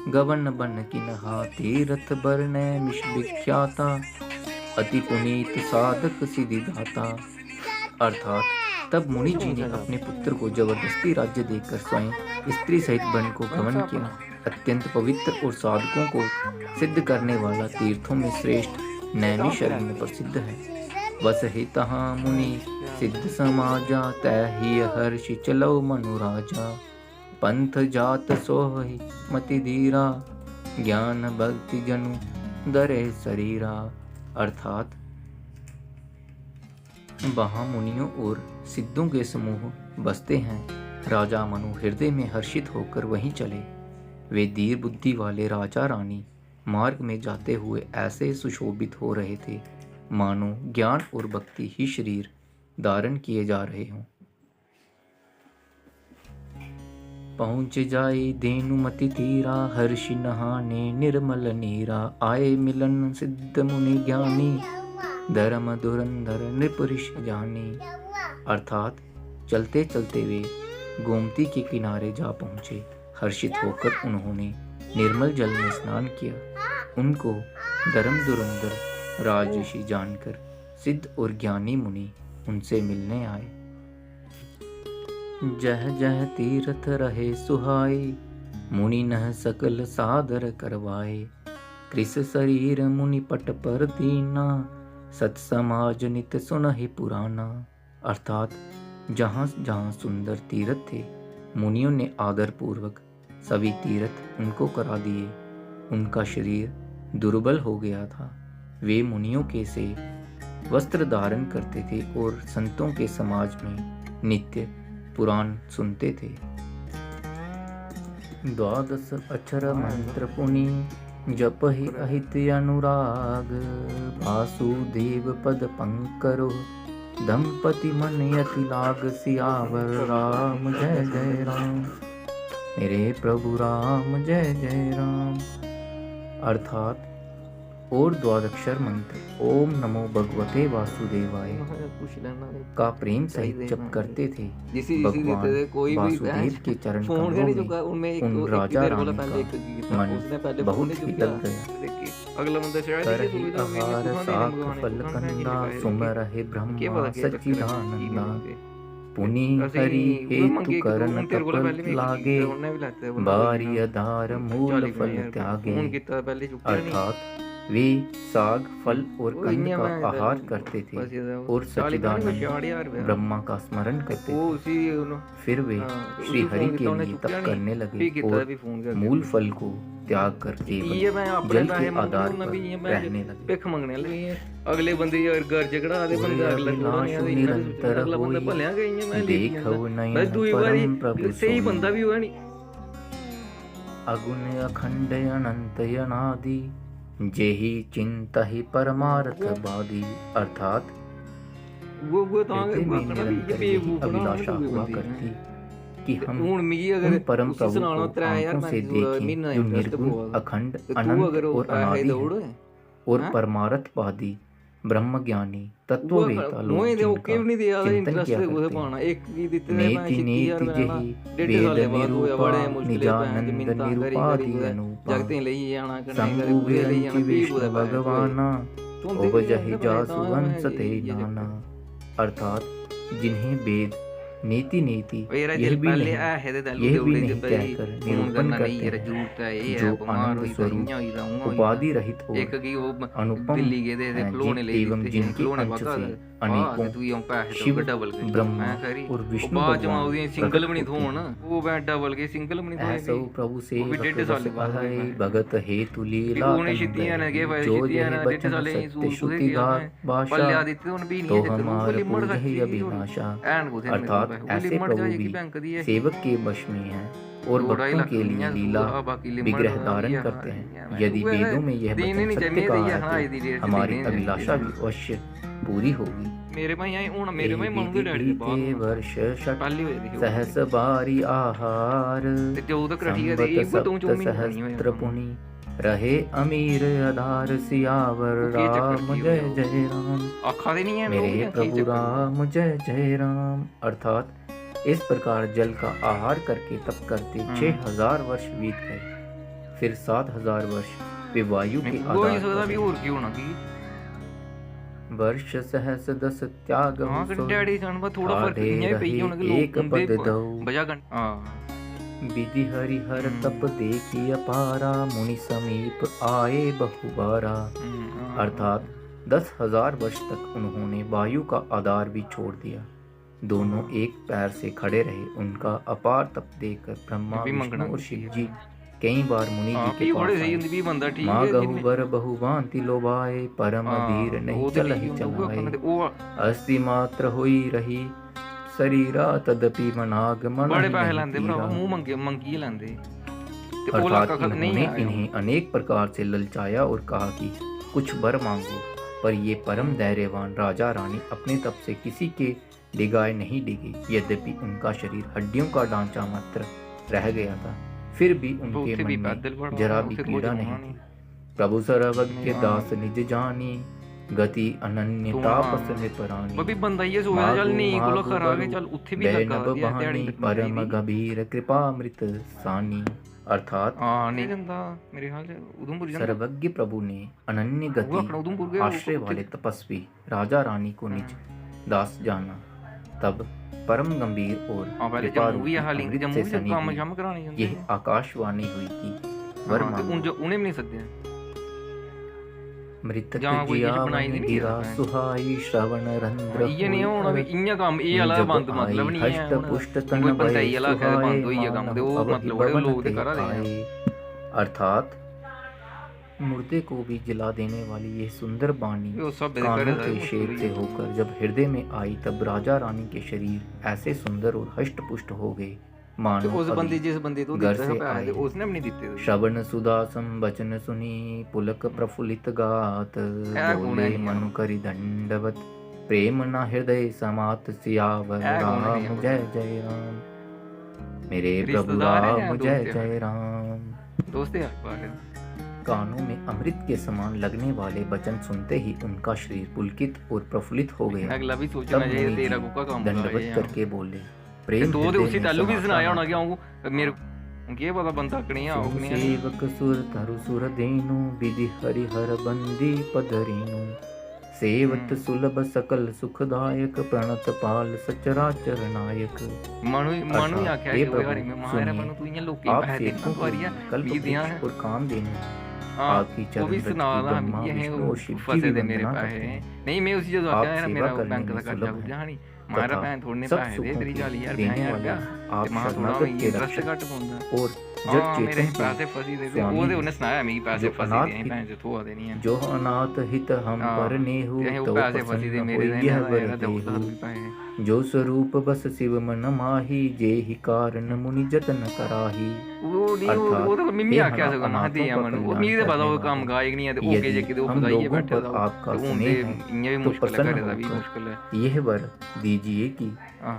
A: गवन बन किन्हा। तीरथ बरने मिश विख्याता, अति पुनीत साधक सिद्धि दाता। अर्थात तब मुनि जी ने अपने पुत्र को जबरदस्ती राज्य देकर स्वयं स्त्री सहित वन को गमन किया। अत्यंत पवित्र और साधकों को सिद्ध करने वाला तीर्थों में श्रेष्ठ नैमिषारण्य प्रसिद्ध है। बस ही तहाँ मुनि सिद्ध समाजा, तहि हर्षि चलो मनुराजा। पंथ जात सोहि मति धीरा, ज्ञान भक्ति जनु दरे शरीरा। अर्थात वहाँ मुनियों और सिद्धों के समूह बसते हैं। राजा मनु हृदय में हर्षित होकर वहीं चले। वे धीर बुद्धि वाले राजा रानी मार्ग में जाते हुए ऐसे सुशोभित हो रहे थे, मानो ज्ञान और भक्ति ही शरीर धारण किए जा रहे हों। पहुँच जाई धेनुमति तीरा, हर्षि नहाने निर्मल नीरा। आए मिलन सिद्ध मुनि ज्ञानी, धर्म धुरंधर नृप ऋषि जानी। अर्थात चलते चलते वे गोमती के किनारे जा पहुँचे। हर्षित होकर उन्होंने निर्मल जल में स्नान किया। उनको धर्म धुरंधर राजऋषि जानकर सिद्ध और ज्ञानी मुनि उनसे मिलने आए। जह जह तीर्थ रहे सुहाए, मुनि नह सकल सादर करवाए। कृस शरीर मुनि पट पर दीना, सत समाज नित सुनहि पुराना। अर्थात जहाँ जहाँ सुंदर तीर्थ थे, मुनियों ने आदर पूर्वक सभी तीर्थ उनको करा दिए। उनका शरीर दुर्बल हो गया था। वे मुनियों के से वस्त्र धारण करते थे और संतों के समाज में नित्य पुराण सुनते थे। द्वादश अक्षर मंत्र पुनि, जपहि अहित अनुराग। वासुदेव पद पंकरो, दंपति मन यति लाग। सियावर राम जय जय राम, मेरे प्रभु राम जय जय राम। अर्थात और द्वादक्षर मंत्र ओम नमो भगवते वासुदेवाय का प्रेम सहित जप करते थे। भगवान वासुदेव के चरण कमलों में उन राजा रानी का मन बहुत ही लग गया। करहि आहार साख फल कंदा, सुमरहि ब्रह्मा सच्चिदानंदा। पुनि हरि हेतु करन तपल लागे, बारी आधार मूल फल त्यागे। अर्थात वे साग फल और कंद का आहार करते थे और सच्चिदानंद ब्रह्मा का स्मरण करते थे। फिर वे श्री हरि के लिए तप करने लगे और मूल फल को त्याग कर केवल जल के आधार पर रहने लगे।
B: अगले बंदे घर झगड़ा दे बंदे अगला
A: निरंतर होई, देखो नयन परम प्रभु
B: सही बंदा भी हुआ नहीं।
A: अगुण अखंड अनंत अनादि, जेहि चिंता ही परमार्थ बादी। अर्थात निरंतर यही अभिलाषा हुआ करती कि हम उन परम प्रभु को आंखों से देखें जो निर्गुण अखंड अनंत और अनादि है और परमार्थवादी ब्रह्मज्ञानी तत्ववेता लोग जिनका चिंतन किया करते हैं। नेति नेति जहि वेद निरूपा, निजानंद निरूपादि अनुपा। संगु विरंचि विष्णु भगवाना, उपजहि जासु वंश ते नाना। अर्थात जिन्हें वेद नीति नीति यह भी नहीं कहकर निरूपण करते हैं, जो आनंद स्वरूप उपाधि रहित और अनुपम एवं जिनके अंश से अनेकों शिव ब्रह्मा और विष्णु ऐसा प्रभु से भगत हेतु लीला जो जह बचन सत्य श्रुति भाषा, तो हमार पूजहि अभिलाषा। अर्थात ऐसे प्रभु भी सेवक के वश में हैं और भक्तों के लिए लीला विग्रह धारण करते हैं। यदि वेदों में यह वचन सत्य कहा है तो हमारी अभिलाषा भी अवश्य पूरी होगी। वर्ष सहस बारी आहार, संवत सप्त सहस्त्र पुनि, रहे अमीर आधार। सियावर राम जय जय राम, मेरे प्रभु राम जय जय राम। अर्थात इस प्रकार जल का आहार करके तप करते 6000 वर्ष बीत गए। फिर 7000 वर्ष वे वायु के आधार वर्ष सहस दस त्याग एक पद दो। विधि हरिहर तप देखी अपारा, मुनि समीप आए बहुबारा। अर्थात 10,000 वर्ष तक उन्होंने वायु का आधार भी छोड़ दिया। दोनों एक पैर से खड़े रहे। उनका अपार तप देखकर ब्रह्मा विष्णु और शिव जी कई बार मुनि जी के पास माँ गहु वर बहु भांति लोभाए, परम धीर नहीं चलहि चलाए। अस्थि मात्र होई रही शरीरा, तदपि मनाग मन अर्थात इन्होंने इन्हें अनेक प्रकार से ललचाया और कहा कि कुछ वर मांगो, पर ये परम धैर्यवान राजा रानी अपने तप से किसी के डिगाए नहीं डिगे। यद्यपि उनका शरीर हड्डियों का ढांचा मात्र रह गया था, फिर भी
B: तो
A: उनके
B: उत्थे भी
A: मन
B: पैदल
A: में
B: पड़ा
A: जरा भी
B: उत्थे तो
A: पीड़ा
B: कुछ
A: नहीं
B: होना
A: थी।
B: नहीं
A: प्रभु सर्वज्ञ
B: हाँ।
A: दास निज जानी, गति अनन्य
B: तो
A: तापस
B: हाँ
A: निपरानी।
B: वो भी बंदा ये सोचदा चल
A: मागो
B: नहीं कोलो
A: मागो
B: खरा के
A: बरु
B: चल उत्थे भी लगा
A: बैनब
B: दिया
A: बहानी,
B: दिहाड़ी लगनी
A: परम
B: चाहिदी
A: गंभीर कृपामृत सानी। अर्थात
B: हाँ नहीं जंदा मेरे ख्याल से उधमपुर जंदा
A: सर्वज्ञ प्रभु ने अनन्य
B: वो
A: गति
B: अपना उधमपुर के
A: आश्रय वाले तपस्वी राजा रानी को निज दास जाना, तब परम गंभीर और
B: हाँ पहले
A: कृपा
B: जम्मू भी है हाली
A: अमृत
B: जम्मू
A: से
B: भी
A: सनी
B: काम
A: हुई।
B: शम कराने जंदे
A: यह आकाशवाणी हुई कि वर
B: हाँ, ते
A: मांगो।
B: उन्हें भी नहीं सकते
A: मृतक
B: जहाँ कोई
A: जिया
B: चीज बनाई दी
A: मन
B: नहीं
A: गिरा
B: है।
A: सुहाई श्रवण रंध्र
B: इ'यै नहीं होना भी इ'यां कम्म एह् आह्ला
A: जब
B: बंद
A: आई
B: मतलब नहीं
A: हष्ट
B: है
A: पुष्ट
B: कोई
A: तन भय
B: पंचाई आह्ला आखेआ
A: सुहाए,
B: बंद होई गेआ कम्म ते
A: मानव
B: ओह
A: अवहि
B: मतलब बड़े
A: भवन
B: लोग ते
A: ते
B: करा दे हैं
A: आए। अर्थात मुर्दे को भी जला देने वाली यह सुंदर बाणी
B: वो सब दे
A: कानों
B: करे
A: के
B: मुश्किल
A: शेर
B: ही
A: से
B: है।
A: होकर जब हृदय में आई, तब राजा रानी के शरीर ऐसे सुंदर और हष्ट पुष्ट हो गए
B: ते
A: मानो
B: उस बंदे
A: अभी
B: जिस बंदे तो
A: घर
B: दित्ते
A: से
B: हैं पैसे ते
A: आए।
B: उसने भी नहीं दित्ते
A: श्रवण सुदासम वचन सुनी पुलक प्रफुल्लित गात,
B: कौन
A: बोले
B: है नहीं
A: मनु
B: यार?
A: करि दंडवत प्रेम न हृदय समात सियावर
B: कौन है नहीं
A: राम
B: यार?
A: जय जय राम। मेरे प्रभु
B: रिश्तेदार हैं या
A: राम
B: दोस्त
A: जय
B: हैं?
A: जय राम।
B: दोस्त यार पागल
A: कानों में अमृत के समान लगने वाले वचन सुनते ही उनका शरीर पुलकित और प्रफुल्लित हो गया।
B: अगला भी
A: तब
B: सोचना चाहिए
A: मुनि
B: तेरा
A: जी
B: कुका काम होगा
A: दंडवत
B: ये
A: करके बोले,
B: ते
A: प्रेम
B: तो
A: हृदय
B: उसी
A: में
B: तैलू भी
A: समाता
B: सुनाया
A: है।
B: होना कि आऊँ मेरे केह् पता बंदा कनेहा
A: जो
B: होग कनेहा नहीं
A: सेवक सुर तरु सुर देनु, विधि हरिहर बंदी पधरेनु। सेवत सुलभ सकल सुखदायक, प्रणत पाल सचराचर नायक।
B: मनु ही
A: अर्थात,
B: आख्या
A: हे
B: कि
A: प्रभु,
B: यार मैं महारा
A: सुनिए,
B: मनु तू इयां लोकें
A: आप
B: पैसे
A: सेवकों
B: देना
A: के
B: द्वारिया
A: लिए कल्प
B: भी दिया
A: वृक्ष
B: है
A: और कामधेनु,
B: हाँ
A: आपकी
B: वो
A: चरण
B: भी
A: रज की
B: सुना रहा
A: ब्रह्मा
B: ये है
A: विष्णु और शिव की
B: फंसे
A: भी
B: दे मेरे
A: वंदना
B: पैसे
A: करते हैं।
B: नहीं मैं उसी जो
A: आप
B: आख्या यार
A: सेवा
B: मेरा
A: करने
B: बैंक
A: में
B: का कर्जा
A: सुलभ
B: कुर्जा
A: हैं
B: नहीं मारा
A: तथा
B: भैन थोड़ने
A: सब
B: पैसे दे
A: सुखों
B: तेरी
A: के
B: चाली यार
A: देने
B: भैन यार
A: वाले
B: क्या
A: आप
B: ते महा थोड़ा
A: शरणागत
B: मैं
A: के
B: इंटरेस्ट
A: रक्षक
B: घट पौंदा
A: और
B: हाँ
A: जड़
B: मेरे
A: चेतन के
B: पैसे फसी दे
A: स्वामी
B: ओह्दे
A: हैं।
B: उन्हें सनाया मिगी पैसे
A: जो
B: फसी
A: अनाथ
B: दे
A: हित
B: भैन से थोआ देनी है
A: जो अनाथ हित हम
B: हाँ
A: पर नेहु,
B: ते वो
A: तो
B: पैसे फसी दे
A: प्रसन्न
B: मेरे
A: होई
B: दे
A: यह
B: मैं
A: वर
B: यार दो
A: देहु।
B: भी पैसे
A: जो स्वरूप बस शिव मन माही, जे ही कारण मुनि जतन कराही।
B: वो नहीं
A: अर्थात,
B: वो तो मिमी
A: हे
B: आख्या
A: हना
B: सगो महा
A: अनाथों
B: दिया
A: का
B: मन वो
A: कल्याण
B: मिगी ते पता
A: करने
B: वो
A: वाले,
B: काम गायक नहीं है ते ओके
A: यदि
B: जे किते
A: हम
B: फसाइए
A: लोगों
B: बैठे
A: पर
B: दा
A: आपका
B: ते हूं
A: स्नेह
B: ते
A: है
B: इयां भी
A: तो
B: मुश्किल है
A: प्रसन्न
B: करे दा भी
A: होकर
B: मुश्किल है
A: यह वर दीजिए कि
B: हाँ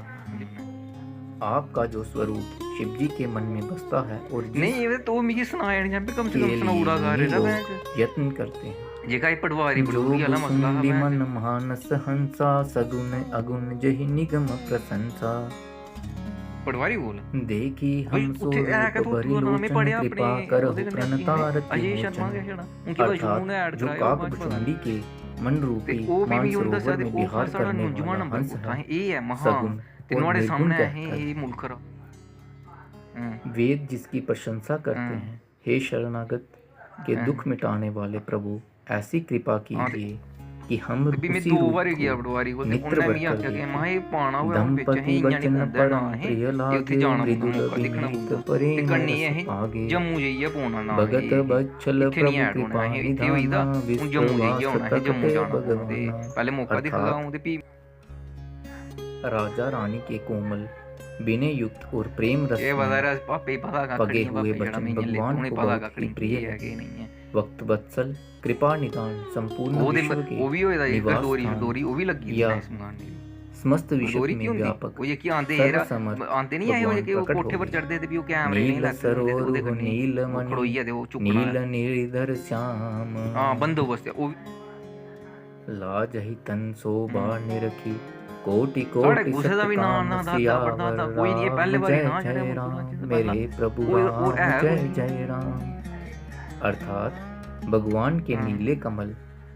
A: आपका जो स्वरूप शिव जी के मन में बसता है और जिस
B: नहीं ये तो मिगी सनाया नहीं जब कम से
A: के
B: कम सनाउड़ा
A: लिए
B: गा
A: मुनि
B: रहा
A: लोग
B: मैं
A: यत्न करते हैं।
B: जे का पटवारी
A: जो
B: बड़ूरी वाला मसला है
A: बुसुंडी मन
B: मैं
A: मानस हंसा, सगुन अगुन जहि निगम प्रशंसा।
B: पटवारी बोल
A: देखी
B: भाई
A: हम
B: उत्थे ऐ
A: स्वरूप
B: का तो
A: बरी
B: तू नाम ही
A: लोचन,
B: पढ़िया
A: कृपा
B: अपने
A: करहु
B: ओदे कन्नै
A: प्रणतारति
B: अजय शर्मा
A: मोचन।
B: के छड़ा उनके भाई शुरू ने ऐड
A: जो
B: कराया
A: काक
B: वो पता
A: भुजुंडी के मन
B: ते
A: रूपी
B: ओ भी मिगी उन दस्सेआ
A: मानसरोवर
B: ते
A: में
B: ओ
A: विहार
B: साढ़ा
A: करने
B: नुंजमा
A: वाला
B: नंबर
A: हंस
B: कोठा
A: है,
B: है ए है महा
A: सगुन
B: ते
A: और
B: नुआड़े
A: निर्गुण
B: सामने है
A: कहकर
B: ये मुल्खरा
A: वेद जिसकी प्रशंसा करते हैं। हे शरणागत के दुख मिटाने वाले प्रभु, ऐसी कृपा कीजिए कि हम
B: भी मैं
A: उसी
B: दो
A: रूप
B: बार गया
A: को
B: पटवारी को ते
A: नित्र
B: उन्हें मिगी
A: भर
B: आख्या
A: कर
B: कि
A: देखें।
B: मां ये पाना हुआ हम बेच
A: दंपति
B: है इयां नहीं
A: वचन
B: पौंदा ना
A: परम
B: है
A: प्रिय
B: ये
A: लागे,
B: उत्थे जाना पौंदा
A: मृदुल
B: मौका दिखना
A: विनीत
B: पौंदा
A: परे
B: ते कन्नी
A: रस
B: है
A: पागे।
B: जम्मू जाइए पौना ना
A: भगत बच्छल
B: इत्थे नहीं
A: प्रभु
B: ऐड होना
A: कृपा
B: है इत्थे होई दा
A: निधाना,
B: हूं जम्मू जाइए
A: विश्वास
B: होना है जम्मू
A: तकते
B: जाना पौंदा ते
A: भगवाना।
B: पहले मौका दिखगा
A: अर्थात,
B: हूं ते भी
A: राजा रानी के कोमल विनय युक्त और प्रेम रस
B: ये
A: में
B: बता रहा पापे पता का
A: पगे
B: खड़ी
A: हुए
B: पापे जड़ा
A: वचन
B: में ले
A: भगवान
B: उन्हें
A: को
B: पता
A: बहुत
B: का
A: ही
B: खड़ी
A: प्रिय
B: है
A: है।
B: कि नहीं है
A: वक्त वत्सल कृपा निदान संपूर्ण
B: वो दे
A: विश्व
B: वो भी होएदा
A: के
B: एक
A: निवास
B: डोरी
A: स्थान
B: डोरी वो भी लगी थी
A: या
B: ना इस मकान में
A: समस्त विश्व
B: डोरी
A: में
B: क्यों होंदी
A: व्यापक
B: वो ये की आंदे यार
A: सर्वसमर्थ
B: आंदे नहीं आए वो
A: भगवान
B: कि वो
A: प्रकट
B: कोठे
A: हो
B: पर
A: गए।
B: चढ़दे ते भी वो कैमरे नहीं
A: नील
B: लगते होंदे ते ओदे
A: सरोवर
B: कन्नै
A: नील
B: वो
A: मणि
B: खड़ोइया ते वो चुकना
A: नील निर्धर श्याम,
B: हां बंदोबस्त है वो
A: लाज ही तन शोभा निरखी, कोटि
B: साढ़े
A: कोटि
B: गुस्से दा भी नाम ना
A: सत्काम
B: दादा परदादा
A: सियावर
B: कोई नहीं है पहले
A: राम,
B: बारी
A: जय
B: ना
A: जय
B: छड़े
A: राम
B: मुल्क
A: मेरे प्रभु
B: और
A: राम,
B: है
A: जय
B: कोई
A: जय राम। अर्थात भगवान के नीले कमल,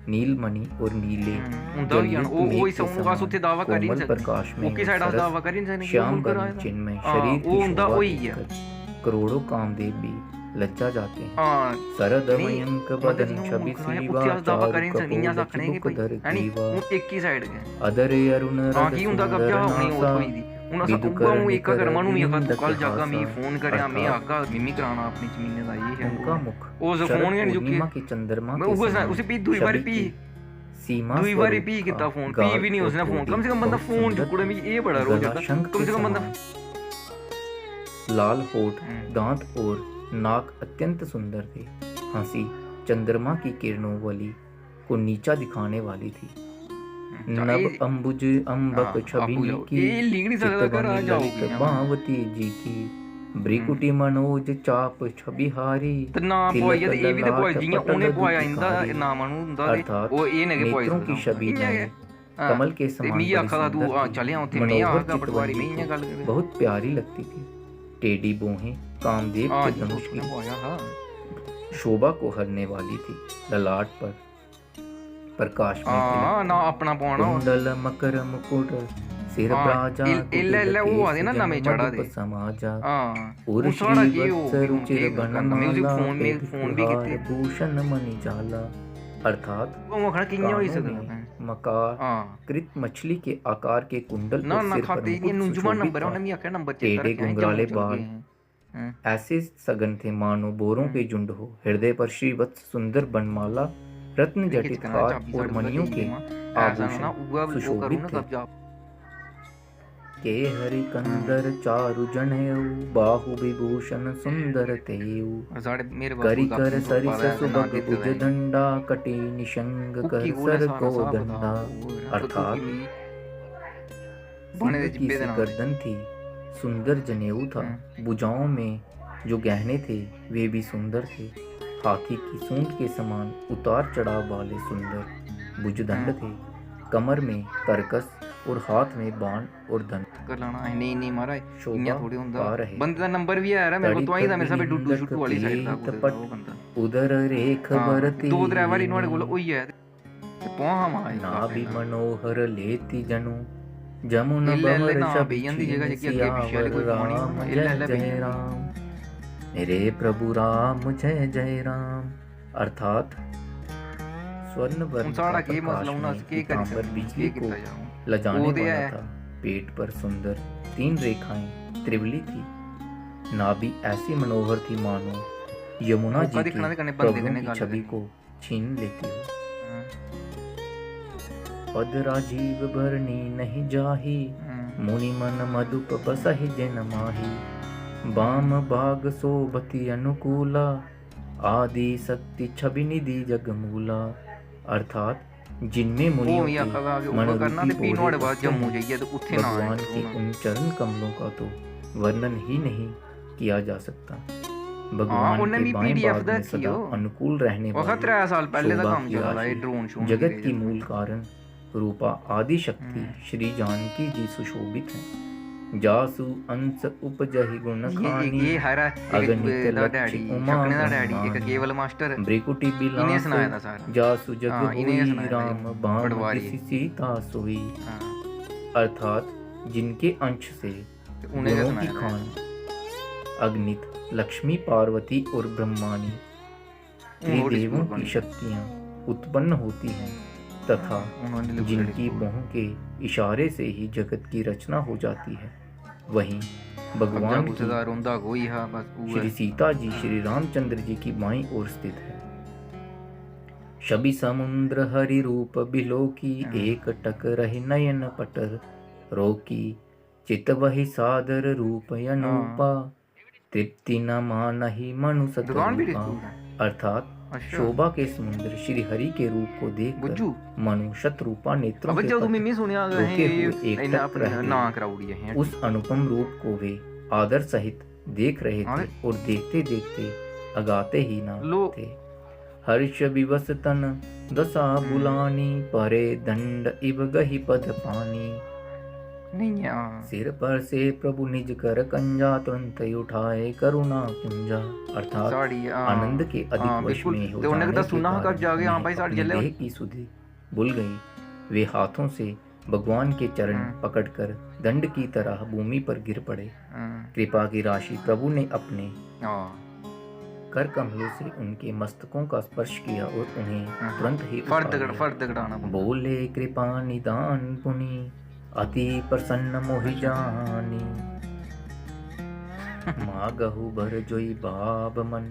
A: नीलमणि और नीले
B: उंदा ही
A: जलयुक्त
B: वो
A: मेघ
B: वही
A: के
B: सब
A: समान
B: उसे दावा कर ही
A: कोमल
B: नहीं
A: प्रकाश
B: सकते
A: में
B: ओके साइड
A: सरस
B: दावा कर ही नहीं सकते
A: श्याम
B: कर
A: वर्ण चिन्मय
B: हाँ,
A: शरीर
B: वो
A: की
B: उनका
A: शोभा
B: वही है।
A: देखकर करोड़ों कामदेव भी लज्जा जाते हैं।
B: हां
A: सरद
B: नहीं,
A: मयंक
B: मतलब
A: बदन
B: जियां
A: छवि
B: मुल्क है
A: सीवा,
B: उत्थे अस दावा
A: चारु
B: करें सनिया
A: कपोल
B: आखने कि
A: चिबुक
B: भाई
A: धर
B: है नी
A: ग्रीवा,
B: वो एक ही साइड के
A: अदर अरुण
B: हां
A: रग
B: की उनका
A: सुंदर
B: कब्जा होनी
A: नासा,
B: होई दी उन
A: विदु
B: उगा हूं एक
A: कर
B: अगर मनु मी
A: निंदक
B: अगर कल जागा मी
A: हासा।
B: फोन करया मी
A: अर्थात,
B: आगा मिमी कराना अपनी जमीन दा ये है
A: उनका मुख
B: वो
A: शरद
B: फोन ही नहीं
A: पूर्णिमा
B: चुकी
A: के चंद्रमा
B: मैं
A: के
B: उसे
A: समान
B: उसे पी दुई बार
A: छवि
B: पी
A: की सीमा
B: दुई बारी
A: स्वरूप
B: पी
A: का
B: किता फोन
A: गाढ़
B: पी भी नहीं
A: और
B: उसने फोन
A: टूटी
B: कम से कम बंदा
A: बहुत
B: फोन
A: सुंदर,
B: चुकड़े में ये बड़ा रोज
A: गला
B: जाता
A: शंख
B: कम
A: के
B: से कम बंदा
A: समान। लाल होठ, दांत और नाक अत्यंत सुंदर थे। हंसी चंद्रमा की किरणों वाली को नीचा दिखाने वाली थी। नभ अंबुज अंबक छबिनी की,
B: ये लिख नहीं सकता कर आ
A: चितवनी
B: जाओ
A: ललित बांवती जी की, ਬ੍ਰਿਕੁਟੀ ਮਨੋਜ ਚਾਪ ਛਬਿਹਾਰੀ
B: ਤੇ ਨਾ ਪਵਾਈਆ ਤੇ ਇਹ ਵੀ ਤੇ ਪਵਾਈ ਜੀਆਂ ਉਹਨੇ ਪਵਾਇਆ ਇੰਦਾ ਨਾਮਾਂ ਨੂੰ ਹੁੰਦਾ ਤੇ ਉਹ ਇਹ ਨੇਗੇ ਪਵਾਈ
A: नेत्रों की छवि नए कमल के
B: ਤੇ
A: समान
B: ਮੀਆਂ
A: बड़ी
B: ਆਖਦਾ ਤੂੰ
A: सुंदर
B: ਆ
A: थी।
B: ਚੱਲਿਆ ਉੱਥੇ ਮੀਆਂ
A: मनोहर
B: ਆਖਦਾ ਪਟਵਾਰੀ
A: चितवंजी
B: ਮੀਆਂ ਗੱਲ
A: को बहुत प्यारी लगती थी। टेढ़ी बोहें कामदेव
B: ਆ
A: के
B: ਜੀ
A: धनुष
B: ਨੇ
A: की
B: ਪਵਾਇਆ ਹਾਂ
A: शोभा को हरने वाली थी। ललाट पर प्रकाश में
B: ਹਾਂ ਨਾ ਆਪਣਾ ਪਾਉਣਾ
A: कुंडल मकर मुकुट सिर
B: हाँ,
A: प्राजा
B: इल्ल वो आदे ना नमें चढ़ा दे।
A: समाजा
B: ਹਾਂ
A: और
B: ਹੁਣ ਸਾਰਾ
A: श्री
B: ਕੀ ਉਹ
A: वत्स रुचिर
B: ਮਿਊਜ਼ਿਕ
A: बनमाला
B: ਫੋਨ ਵੀ ਕੀਤੇ
A: भूषण मणि जाला अर्थात
B: ਉਹ ਮਖਣਾ ਕਿੰਨਾ ਹੋਈ
A: कानों
B: ਸਕਦਾ
A: में मकार
B: ਹਾਂ
A: कृत मछली के आकार के कुंडल
B: ਨਾ
A: और
B: ਨਾ
A: सिर पर
B: ਖਾਤੇ
A: मुकुट
B: ਇਹ ਨੂੰਜਮਾ
A: सुशोभित
B: ਨੰਬਰ
A: था।
B: ਉਹਨੇ ਵੀ ਆਖਿਆ ਨੰਬਰ ਚੇਤਾ
A: टेढ़े
B: ਰੱਖਿਆ
A: घुंघराले बाल ऐसे सघन थे मानो बोरों के झुंड हो। हृदय पर श्रीवत्स सुंदर बनमाला रत्न जटित हार और मणियों के आभूषण सुशोभित थे। के हरि कंदर चारु जनेऊ बाहु विभूषण सुंदर तेऊ
B: ਸਾਡੇ ਮੇਰੇ
A: करी कर सरिस सुभग भुज दंडा कटी निशंग कर सर को दंडा अर्थात
B: बने दे
A: सिंह की
B: जिब्बे दे
A: सी
B: नाल
A: गर्दन थी, सुंदर जनेऊ था। भुजाओं में जो गहने थे वे भी सुंदर थे। हाथी की सूंड के समान उतार चढ़ाव वाले सुंदर भुजदंड थे। कमर में तरकस और हाथ में बाण और दंड
B: ਕਰ ਲਾਣਾ ਨਹੀਂ ਨਹੀਂ ਮਹਾਰਾਜ
A: शोभा
B: ਇੰਨਾ ਥੋੜੀ ਹੁੰਦਾ
A: पा रहे।
B: ਬੰਦੇ ਦਾ ਨੰਬਰ ਵੀ ਆਇਆ ਮੇਰੇ ਕੋਲ ਤਵਾਈ ਦਾ ਮੇਰੇ ਸਾਹਮਣੇ ਡੁੱਡੂ ਸ਼ੁੱਟੂ ਵਾਲੀ ਸਾਈਡ ਦਾ
A: तपट
B: ਉਹ ਬੰਦਾ
A: उदर रेख
B: ਹਾਂ,
A: बरती
B: ਦੋ ਡਰਾਈਵਰ ਇਹਨਾਂ ਦੇ ਕੋਲ ਉਹੀ ਹੈ ਤੇ ਪਹੁੰਚਾ ਮਾਈ
A: नाभि मनोहर लेती जनु जमुन
B: इल्ल इल्ल
A: बहर
B: ना
A: शब
B: बेयंदी जगह जगह अगे पीछे वाली कोई पानी
A: राम
B: होना, इल्ल इल्ल
A: जय जय
B: बेयंदी।
A: राम मेरे प्रभु राम जय जय राम अर्थात स्वर्ण
B: ਹੁਣ ਸਾਡਾ ਕੀ ਮਸਲਾ ਹੁਣ ਅਸੀਂ ਕੀ ਕਰੀ
A: पर
B: ਸਕਦੇ
A: बिजली
B: ਕੀ
A: को
B: ਕੀਤਾ ਜਾਊ
A: लजाने
B: वो दे
A: वाला
B: है।
A: था। पेट पर सुंदर 3 रेखाएं त्रिवली थी। नाभि ऐसी मनोहर थी मानो यमुना
B: मौका
A: जी
B: दिखना दे कने
A: की
B: बंदे
A: प्रभुओं
B: कने
A: की
B: गल
A: छवि
B: दे।
A: को छीन लेती हो।
B: ਹਾਂ,
A: पद राजीव भरनी नहीं जाही
B: ਹਾਂ,
A: मुनि मन मधुप बसहि जन माही बाम बाग सोबति अनुकूला आदि शक्ति छवि निधि जगमूला अर्थात जिनमें मुनियों
B: ਉਹ ਵੀ
A: की
B: ਆਖਦਾ ਕਿ ਉਹ
A: मनोरूपी
B: ਕਰਨਾ ਤੇ ਪੀਣ ਵਾਲੇ ਬਾਅਦ
A: बोले
B: ਜੰਮੂ ਜਾਈਏ ਤੇ ਉੱਥੇ ਨਾ
A: भगवान
B: आए
A: के उन चरण कमलों का तो वर्णन ही नहीं किया जा सकता। भगवान
B: उन्हें
A: के
B: भी
A: बाएं
B: PDF
A: भाग में
B: देखी
A: सदा
B: हो।
A: अनुकूल रहने
B: ਉਹ
A: वाली
B: 3 ਸਾਲ ਪਹਿਲੇ ਦਾ
A: शोभा
B: ਕੰਮ
A: की
B: ਚੱਲਦਾ ਇਹ
A: राशि,
B: ਡਰੋन ਸ਼ੂਟ
A: जगत की मूल कारण रूपा आदि शक्ति
B: हम्म।
A: श्री जानकी जी सुशोभित है। जासु अंश उपजहि गुण खानी
B: ਇਹ ਹੈਰਾ
A: अगणित
B: ਇੱਕ ਦਾ
A: लक्ष्य
B: ਡੈਡੀ
A: उमा
B: ਸ਼ਕਨੇ ਦਾ ਡੈਡੀ ਇੱਕ
A: ब्रह्मांड।
B: ਕੇਵਲ ਮਾਸਟਰ
A: ब्रिकुटी
B: ਇਹਨੇ
A: बिलास
B: ਸੁਣਾਇਆ ਦਾ ਸਾਰਾ
A: जासु जग
B: हाँ, इन्हें
A: होई
B: सुनाया था
A: राम
B: ये,
A: बाम
B: पटवारी।
A: किसी सीता सोई
B: ਹਾਂ
A: अर्थात जिनके अंश से
B: ਤੇ ਉਹਨੇ
A: गुणों की
B: ਸੁਣਾਇਆ
A: खान अग्नित लक्ष्मी पार्वती और ब्रह्माणी
B: और
A: त्रिदेवों
B: इसको
A: की शक्तियां उत्पन्न होती हैं तथा
B: उन्होंने
A: जिनकी बाहों के इशारे से ही जगत की रचना हो जाती है। वहीं भगवान की
B: गुस्सेदार रोंदा कोई हा बस वो
A: श्री सीता जी श्री रामचंद्र जी की बाईं ओर स्थित है। शबि समुद्र हरि रूप बिलो की एक टक रही नयन पटर रोकी चित वही सादर रूप अनुपा तृप्ति न मानहि मनु
B: दुकान भी
A: सतरूपा
B: देखो
A: अर्थात
B: अच्छा
A: शोभा के समुद्र श्री हरि के रूप को देखकर
B: गुज्जू
A: मनु शतरूपा नेत्रों
B: अब
A: के
B: जब तुम
A: पट
B: मिमी सुनिया
A: रोके हुए
B: है
A: एक
B: इन्हें
A: टक
B: अपने
A: रह गए।
B: ना कराउड़ी है
A: उस अनुपम रूप को वे आदर सहित देख रहे थे
B: अरे।
A: और देखते देखते अगाते ही ना
B: लो
A: थे। हर्ष विवस तन दशा बुलानी परे दंड इव गही पद पानी
B: नहीं है
A: सिर पर से प्रभु निज कर कंजा तुरंत ही उठाए करुणा कुंजा अर्थात
B: साड़ी
A: आनंद के अधिक वश
B: बिल्कुल
A: में हो
B: तो उन्हें
A: जाने
B: कहा
A: के
B: सुना
A: कारण
B: कर जाके हाँ
A: उन्हें
B: भाई साड़ी
A: अपनी
B: जले
A: देह की सुधि भूल गई। वे हाथों से भगवान के चरण पकड़कर दंड की तरह भूमि पर गिर पड़े। कृपा की राशि प्रभु ने अपने कर कमलों से उनके मस्तकों का स्पर्श किया और उन्हें तुरंत ही उठा लिया।
B: फर्द गड़ाना
A: बोले कृपा निदान पुनि अति प्रसन्न मोहि जानी मागहु भर जोई बाब मन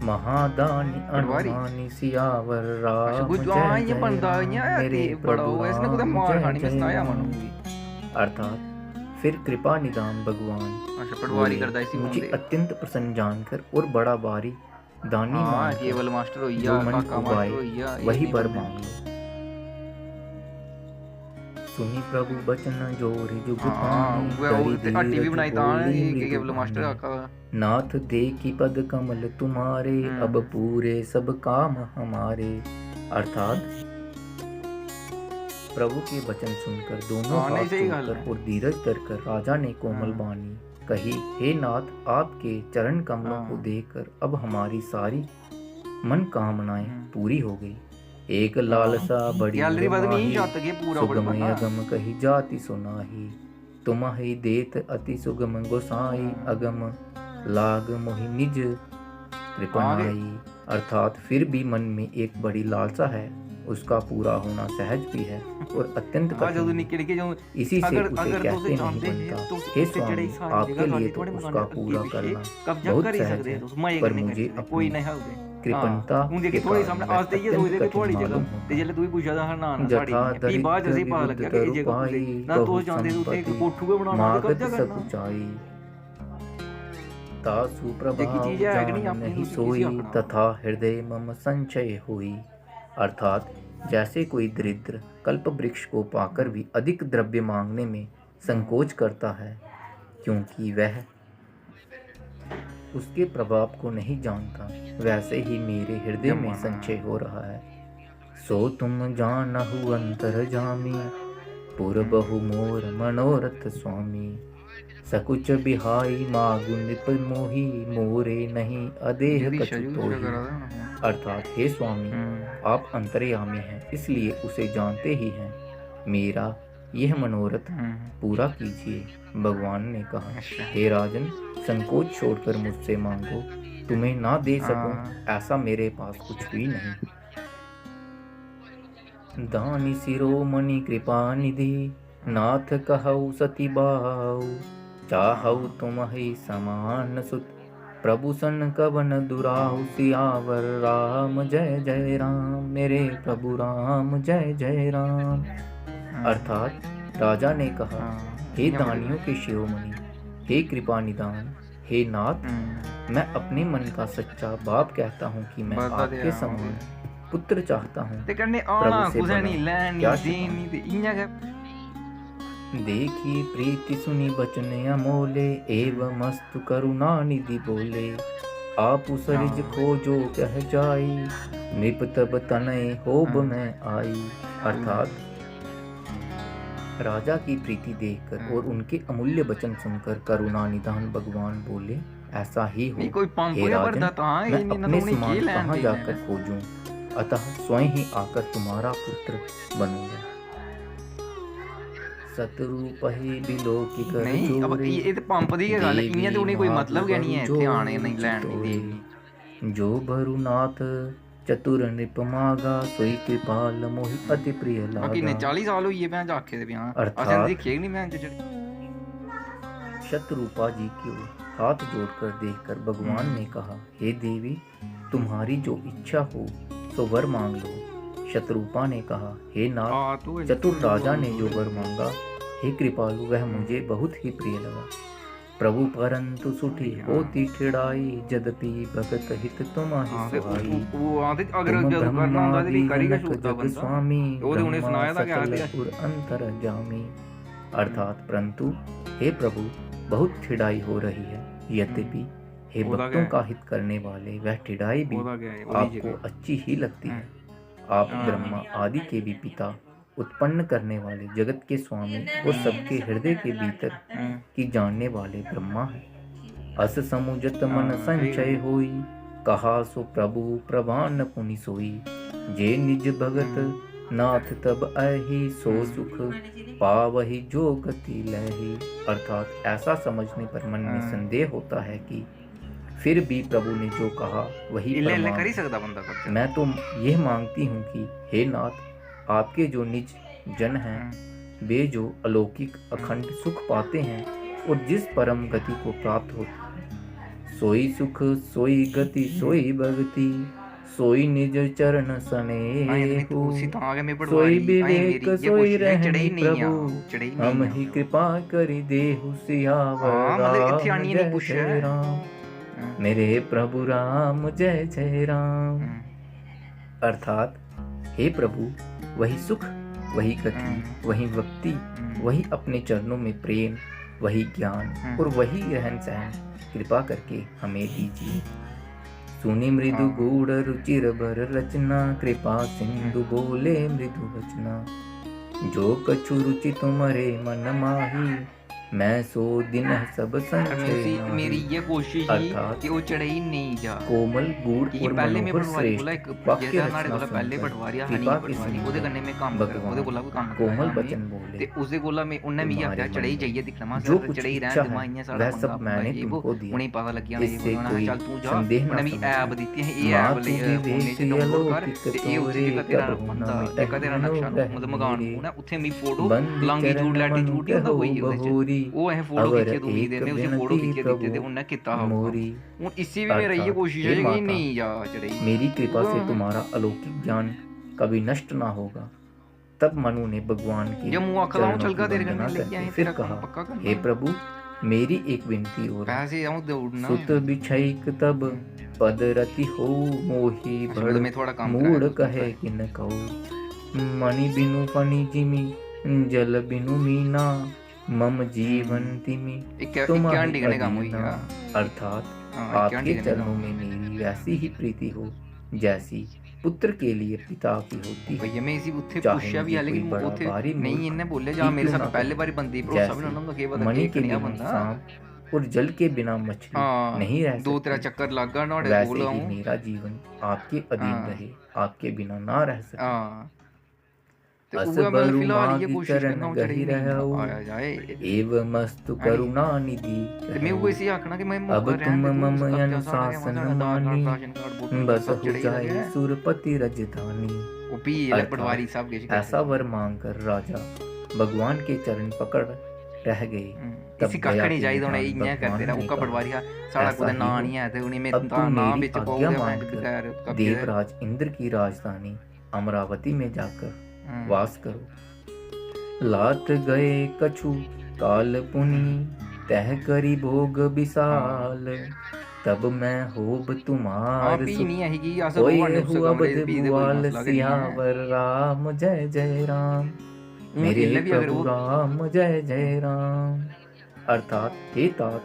A: महादानी अनवानी सियावर राम जय जय राम मेरे प्रभु राम जय जय राम। अर्थात फिर कृपा निदान भगवान
B: पटवारी करता इसी
A: मुझे अत्यंत प्रसन्न जानकर और बड़ा बारी दानी मान
B: केवल मास्टर होइया
A: जो मन
B: काका
A: उबाए
B: मास्टर होइया
A: वही बर मांग लो। सुनी प्रभु बचन जोरी जुग
B: हाँ
A: पानी,
B: वो
A: करी
B: ते हट्टी भी
A: धीरज
B: बनाई तां
A: बोली
B: कि
A: मृदु
B: केवल मास्टर
A: वाणी।
B: आका
A: नाथ देखी पद कमल तुम्हारे, अब पूरे सब काम हमारे। अर्थात प्रभु के वचन सुनकर दोनों
B: हाँ नहीं
A: हाथ
B: सही गल
A: जोड़कर
B: है।
A: और धीरज धरकर राजा ने कोमल बानी कही, हे नाथ, आपके चरण कमलों को देखकर अब हमारी सारी मन कामनाएं पूरी हो गई। एक लालसा बड़ी
B: गैलरी बद नहीं
A: माही,
B: जात के पूरा
A: सुगम
B: बड़ा
A: अगम कही जाति सुनाही। तुम्हि देत अति सुगम गोसाई, अगम लाग मोहि निज कृपनाई। अर्थात फिर भी मन में एक बड़ी लालसा है, उसका पूरा होना सहज भी है और अत्यंत कठिन है। इसी से उसे कहते नहीं बनता। हे स्वामी, आपके लिए तो उसका पूरा करना बहुत सहज है, पर मुझे अपनी कृपणता के कारण वह अत्यंत कठिन मालूम होता है। जथा दरिद्र विबुद्ध तरुपाई, बहु संपत्ति मागत सकुचाई। तासु प्रभाव जान नहीं सोई, तथा हृदय मम संचय हुई। अर्थात जैसे कोई दरिद्र कल्प वृक्ष को पाकर भी अधिक द्रव्य मांगने में संकोच करता है, क्योंकि वह उसके प्रभाव को नहीं जानता, वैसे ही मेरे हृदय में संचय हो रहा है। सो तुम जानहु अंतर जामी, पुर बहु मोर मनोरथ स्वामी। सकुच बिहाई मागु निप मोही, मोरे नहीं अदेह कछु तोही। अर्थात हे स्वामी, आप अंतर्यामी हैं, इसलिए उसे जानते ही हैं। मेरा यह मनोरथ पूरा कीजिए। भगवान ने कहा, हे राजन, संकोच छोड़कर मुझसे मांगो, तुम्हें ना दे सकूं ऐसा मेरे पास कुछ भी नहीं। दानी शिरोमणि कृपा निधि, नाथ कहऊ सती बाऊ। चाहऊ तुम्हि समान सुत, प्रभु सन कवन दुराहु। सियावर राम जय जय राम, मेरे प्रभु राम जय जय राम। अर्थात राजा ने कहा, हे दानियों के शिरोमणि, हे कृपा निदान, हे नाथ, मैं अपने मन का सच्चा बाप कहता हूँ कि मैं आपके समान पुत्र चाहता हूँ। प्रभु से बना देखी प्रीति सुनी बचन अमोले, एवं मस्तु करुणा निधि बोले। आप सरिज खोजो कह जाई, नृप तब तनय होब में आई। अर्थात राजा की प्रीति देखकर और उनके अमूल्य वचन सुनकर करुणा निधान भगवान बोले, ऐसा ही हो। हे राजन, मैं अपने समान कहाँ जाकर खोजूं, अतः स्वयं ही आकर तुम्हारा पुत्र बनूंगा। सतरूप ही बिलोकी कर
B: नहीं, अब ये तो पंप दी गल इयां ते उन्हें कोई मतलब गै नहीं है इत्थे आने नहीं लैण नहीं देनी।
A: जो भरुनाथ चतुर नृप मागा, सोई कृपाल मोहि अति प्रिय लागा।
B: बाकी ने 40 साल होइए भैन आखे दे बियाह असें दिखे नहीं भैन चढ़ी।
A: शतरूपा जी की ओर हाथ जोड़कर देखकर भगवान ने कहा, हे देवी, तुम्हारी जो इच्छा हो सो वर मांग लो। शतरूपा ने कहा, हे नाथ, चतुर राजा ने जो वर मांगा, हे कृपालु, वह मुझे बहुत ही प्रिय लगा। प्रभु परंतु सुठी होती ठिड़ाई, जदपि भगत हित तुम्हारी सुहाई। तुम ब्रह्मादि जनक जग स्वामी, ब्रह्मा सकल उर अंतर्यामी। अर्थात परंतु हे प्रभु, बहुत ठिड़ाई हो रही है, यद्यपि हे भक्तों का हित करने वाले, वह ठिड़ाई भी आपको अच्छी ही लगती है। आप ब्रह्मा आदि के भी पिता, उत्पन्न करने वाले, जगत के स्वामी और सबके हृदय के भीतर की जानने वाले ब्रह्मा हैं। अस समुजत मन संचय होई, कहा सो प्रभु प्रभान पुनि सोई। जे निज भगत नाथ तब आहि, सो सुख पावहि जो गति लहि। अर्थात ऐसा समझने पर मन में संदेह होता है कि फिर भी प्रभु ने जो कहा वही कर ही सकता बंदा करता। मैं तो यह मांगती हूँ कि हे नाथ, आपके जो निज जन हैं, वे जो अलौकिक अखंड सुख पाते हैं और जिस परम गति को प्राप्त होता है, सोई सुख सोई गति सोई भक्ति, सोई निज चरण सनेहु। सोई विवेक सोई रहनि प्रभु, हम ही कृपा करि देहु। सियावर राम जय जय राम, मेरे प्रभु राम जय जय राम। अर्थात हे प्रभु, वही सुख वही गति, वही भक्ति, वही अपने चरणों में प्रेम, वही ज्ञान और वही रहन सहन कृपा करके हमें दीजिए। सुनी मृदु गूढ़ रुचिर भर रचना, कृपा सिंधु बोले मृदु वचना। जो कछु रुचि तुम्हारे मन माही, मैं सो दिन सब संचय।
B: मेरी ये कोशिश ही कि वो चढ़ई नहीं जा।
A: कोमल गूढ़ और
B: पहले में
A: मनोहर
B: पटवारी बोला
A: श्रेष्ठ
B: एक
A: वाक्य
B: जैसा
A: रचना
B: नारे बोला पहले
A: सुनकर
B: पटवारी हनी
A: कृपा के
B: पटवारी ओदे कन्ने में काम कर ओदे बोला कोई काम
A: कोमल वचन बोले
B: ते उसे बोला मैं उन्ने मी आख्या चढ़ई जाइए दिखना मा
A: जो
B: सर
A: कुछ
B: चढ़ई
A: इच्छा
B: रहन
A: है
B: दिमाग सारा
A: वह सब मैंने तुमको दिया।
B: उन्हें पता लग गया ये
A: इससे
B: बोलना
A: कोई
B: चल तू जा
A: संदेह
B: उन्हें
A: न
B: भी
A: समझ।
B: ऐप देती है ये ऐप ले फोन से डाउनलोड कर ते ये उत्ते का तेरा बंदा एक तेरा नक्शा मतलब मकान होना उत्थे मी फोटो लॉन्गिट्यूड लैटिट्यूड होता कोई ਉਹਦੇ ਚ ਉਹ ਇਹ ਫੋਟੋ ਖਿੱਚੇ ਤੂੰ ਵੀ ਦੇਨੇ ਉਸੇ फोटो खींचे देते थे उन्हें कितना होगा हूं इसी भी मेरा ये कोशिश है कि नहीं जा चढ़ई।
A: मेरी कृपा से तुम्हारा अलौकिक ज्ञान कभी नष्ट ना होगा। तब मनु ने भगवान की
B: जब मुंह आखला हूं चलगा तेरे
A: वंदना
B: कन्ने लेके आए
A: फिर
B: तेरा
A: कहा,
B: पक्का करना।
A: हे प्रभु मेरी एक विनती और
B: पैसे आऊं दौड़ना
A: सुत बिछैक तब पदरति हो मोही
B: बड़ में थोड़ा काम
A: मूड कहे कि न कहो। मणि बिनु फणि जिमी जल बिनु मीना, मम जीवन तिमी तुम्हारी अधीना। अर्थात आपके चरणों में मेरी वैसी ही प्रीति हो जैसी पुत्र के लिए पिता की होती है।
B: भैया मैं इसी उत्थे पूछा भी है लेकिन उत्थे नहीं इन्ने बोले जा मेरे साथ पहले बारी बंदी भरोसा भी ना के बता
A: मणि के
B: बिना
A: बिना सांप और जल के बिना मछली नहीं रह सकती।
B: दो तेरा चक्कर लगा नोड़े
A: वैसे ही मेरा जीवन आपके अधीन रहे, आपके बिना ना रह सके। अस बरु माग चरण गहि रहउ, एव मस्तु करुणा निधि।
B: मैं वो इसी आखना कि मैं
A: अब तुम मम अनुशासन मानी, बस हो जाए सुरपति रजधानी।
B: वो भी पटवारी साहब के
A: ऐसा वर मांग कर राजा भगवान के चरण पकड़ रह गए।
B: इसी कखड़ी जाई तो नहीं इन्या करते रहा उनका पटवारी का सारा कुछ ना नहीं है तो उन्हीं में नाम बेच पाओगे।
A: देवराज इंद्र की राजधानी अमरावती में जाकर वास करो। लात गए कछु काल पुनि, तह करी भोग विशाल। तब मैं होब तुम्हार कोई हुआ बदबुआल, सियावर राम जय जय राम। मेरे प्रभु राम जय जय राम। अर्थात हे तात,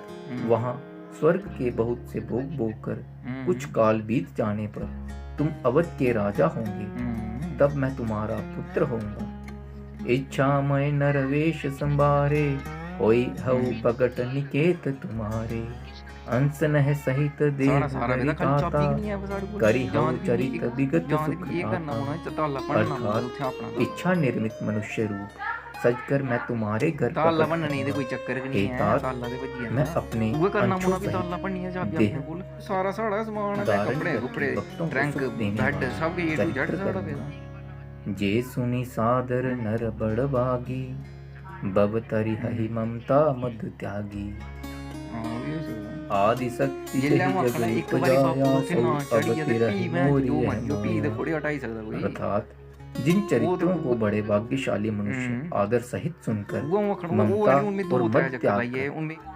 A: वहाँ स्वर्ग के बहुत से भोग भोग कर कुछ काल बीत जाने पर तुम अवध के राजा होंगे। तब मैं तुम्हारा पुत्र होऊंगा। इच्छा मैं नरवेश संभारे, होई हऊ प्रगट निकेत तुम्हारे। अंश नह सहित देव ताता, करी हऊ चरित विगत सुख दाता। अर्थात इच्छा निर्मित मनुष्य रूप सजकर मैं तुम्हारे घर
B: ताला बनने नहीं दे कोई चक्कर नहीं है ताला दे बजिया
A: मैं अपने
B: वो करना मुना भी ताला पन्नी है जब आपने बोल सारा सारा सामान है कपड़े कपड़े ट्रंक बेड सब ये टू जेड सारा पे।
A: जे सुनी सादर नर बड़ भागी, बब तरी हहि ममता मद त्यागी। आदि शक्ति
B: एक बारी बापू से ना चढ़ी है तो पी मैं जो मन जो पी दे थोड़ी हटा ही सकता कोई।
A: अर्थात जिन चरित्रों को बड़े भाग्यशाली मनुष्य आदर सहित सुनकर ममता और मद त्याग कर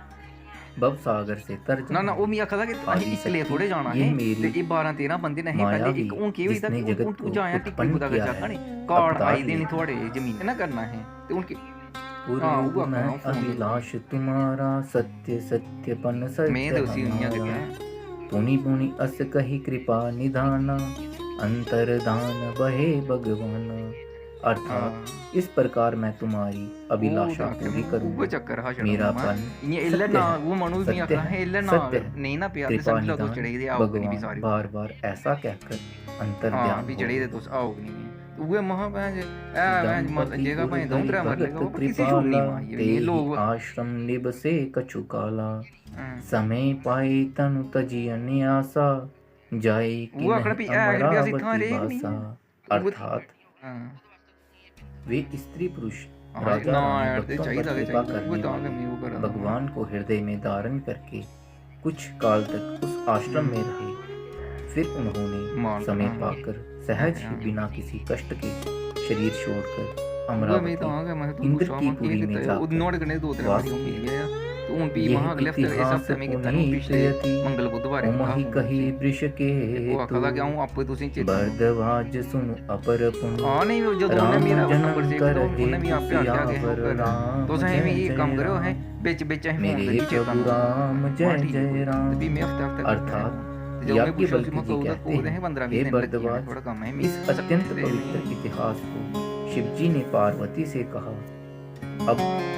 A: भव सागर से तर
B: ना ना वो मियां कहा कि अहीं इसलिए थोड़े जाना है ते ये 12 13 बंदे नहीं पहले एक उन के भी था तू जाया टिकट पता कर जाता नहीं कार्ड आई देनी थोड़े जमीन ना करना है ते उनके
A: पूर्व में अभिलाष तुम्हारा, सत्य सत्यपन सत्य
B: मैं तो उसी दुनिया के क्या
A: पुनि पुनि अस कही कृपा निधाना, अंतरदान बहे भगवान। अर्थात इस प्रकार मैं तुम्हारी अभिलाषा पूरी करूंगा। मेरा पन भगवान बार बार ऐसा कहकर अंतर्ध्यान
B: भी चढ़ी दे तो आओगे नहीं उगे महा भैंस भैंस मत जगह भाई दूसरा मर लेगा वो किसी छोड़ नहीं मार ये लोग
A: आश्रम निबसे कछु काला, समय पाए तनु तजी अन्यासा, जाए कि नहीं अमरावती भाषा। अर्थात वे स्त्री पुरुष राजा भगवान को हृदय में धारण करके कुछ काल तक उस आश्रम में रहे। फिर उन्होंने समय पाकर सहज ही बिना किसी कष्ट के शरीर छोड़कर अमरावती इंद्र की पुरी में जाकर वास किया।
B: तो हूँ भी
A: यह
B: महा अगले हफ्ते इस
A: इतिहास
B: हफ्ते में कितना
A: पुनीत
B: पिछले
A: यति
B: मंगल बुधवार
A: उमहि कही वृष के
B: वो आखा कि आऊँ आपको तुसी चेता
A: भरद्वाज सुनु अपर पुण्य
B: हाँ नहीं जो उन्हें
A: राम
B: मेरा
A: जनम
B: नंबर से
A: कर
B: तो उन्हें भी आप पे आके आगे
A: सियावर राम
B: तो सही में
A: जय
B: ये
A: जय
B: काम करो है
A: राम।
B: बेच बेच है
A: मेरे प्रभु राम जय जय राम।
B: तभी मैं हफ्ते हफ्ते
A: अर्थात
B: जो मैं
A: याज्ञवल्क्य
B: पूछा
A: जी
B: उसमें तो उधर
A: कहते
B: को है 15
A: हे
B: 20 दिन लग गए
A: भरद्वाज,
B: थोड़ा कम है
A: इस अत्यंत पवित्र इतिहास को शिवजी ने पार्वती से कहा। अब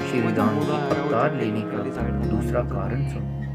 A: श्री राम के अवतार लेने का दूसरा कारण सुनो।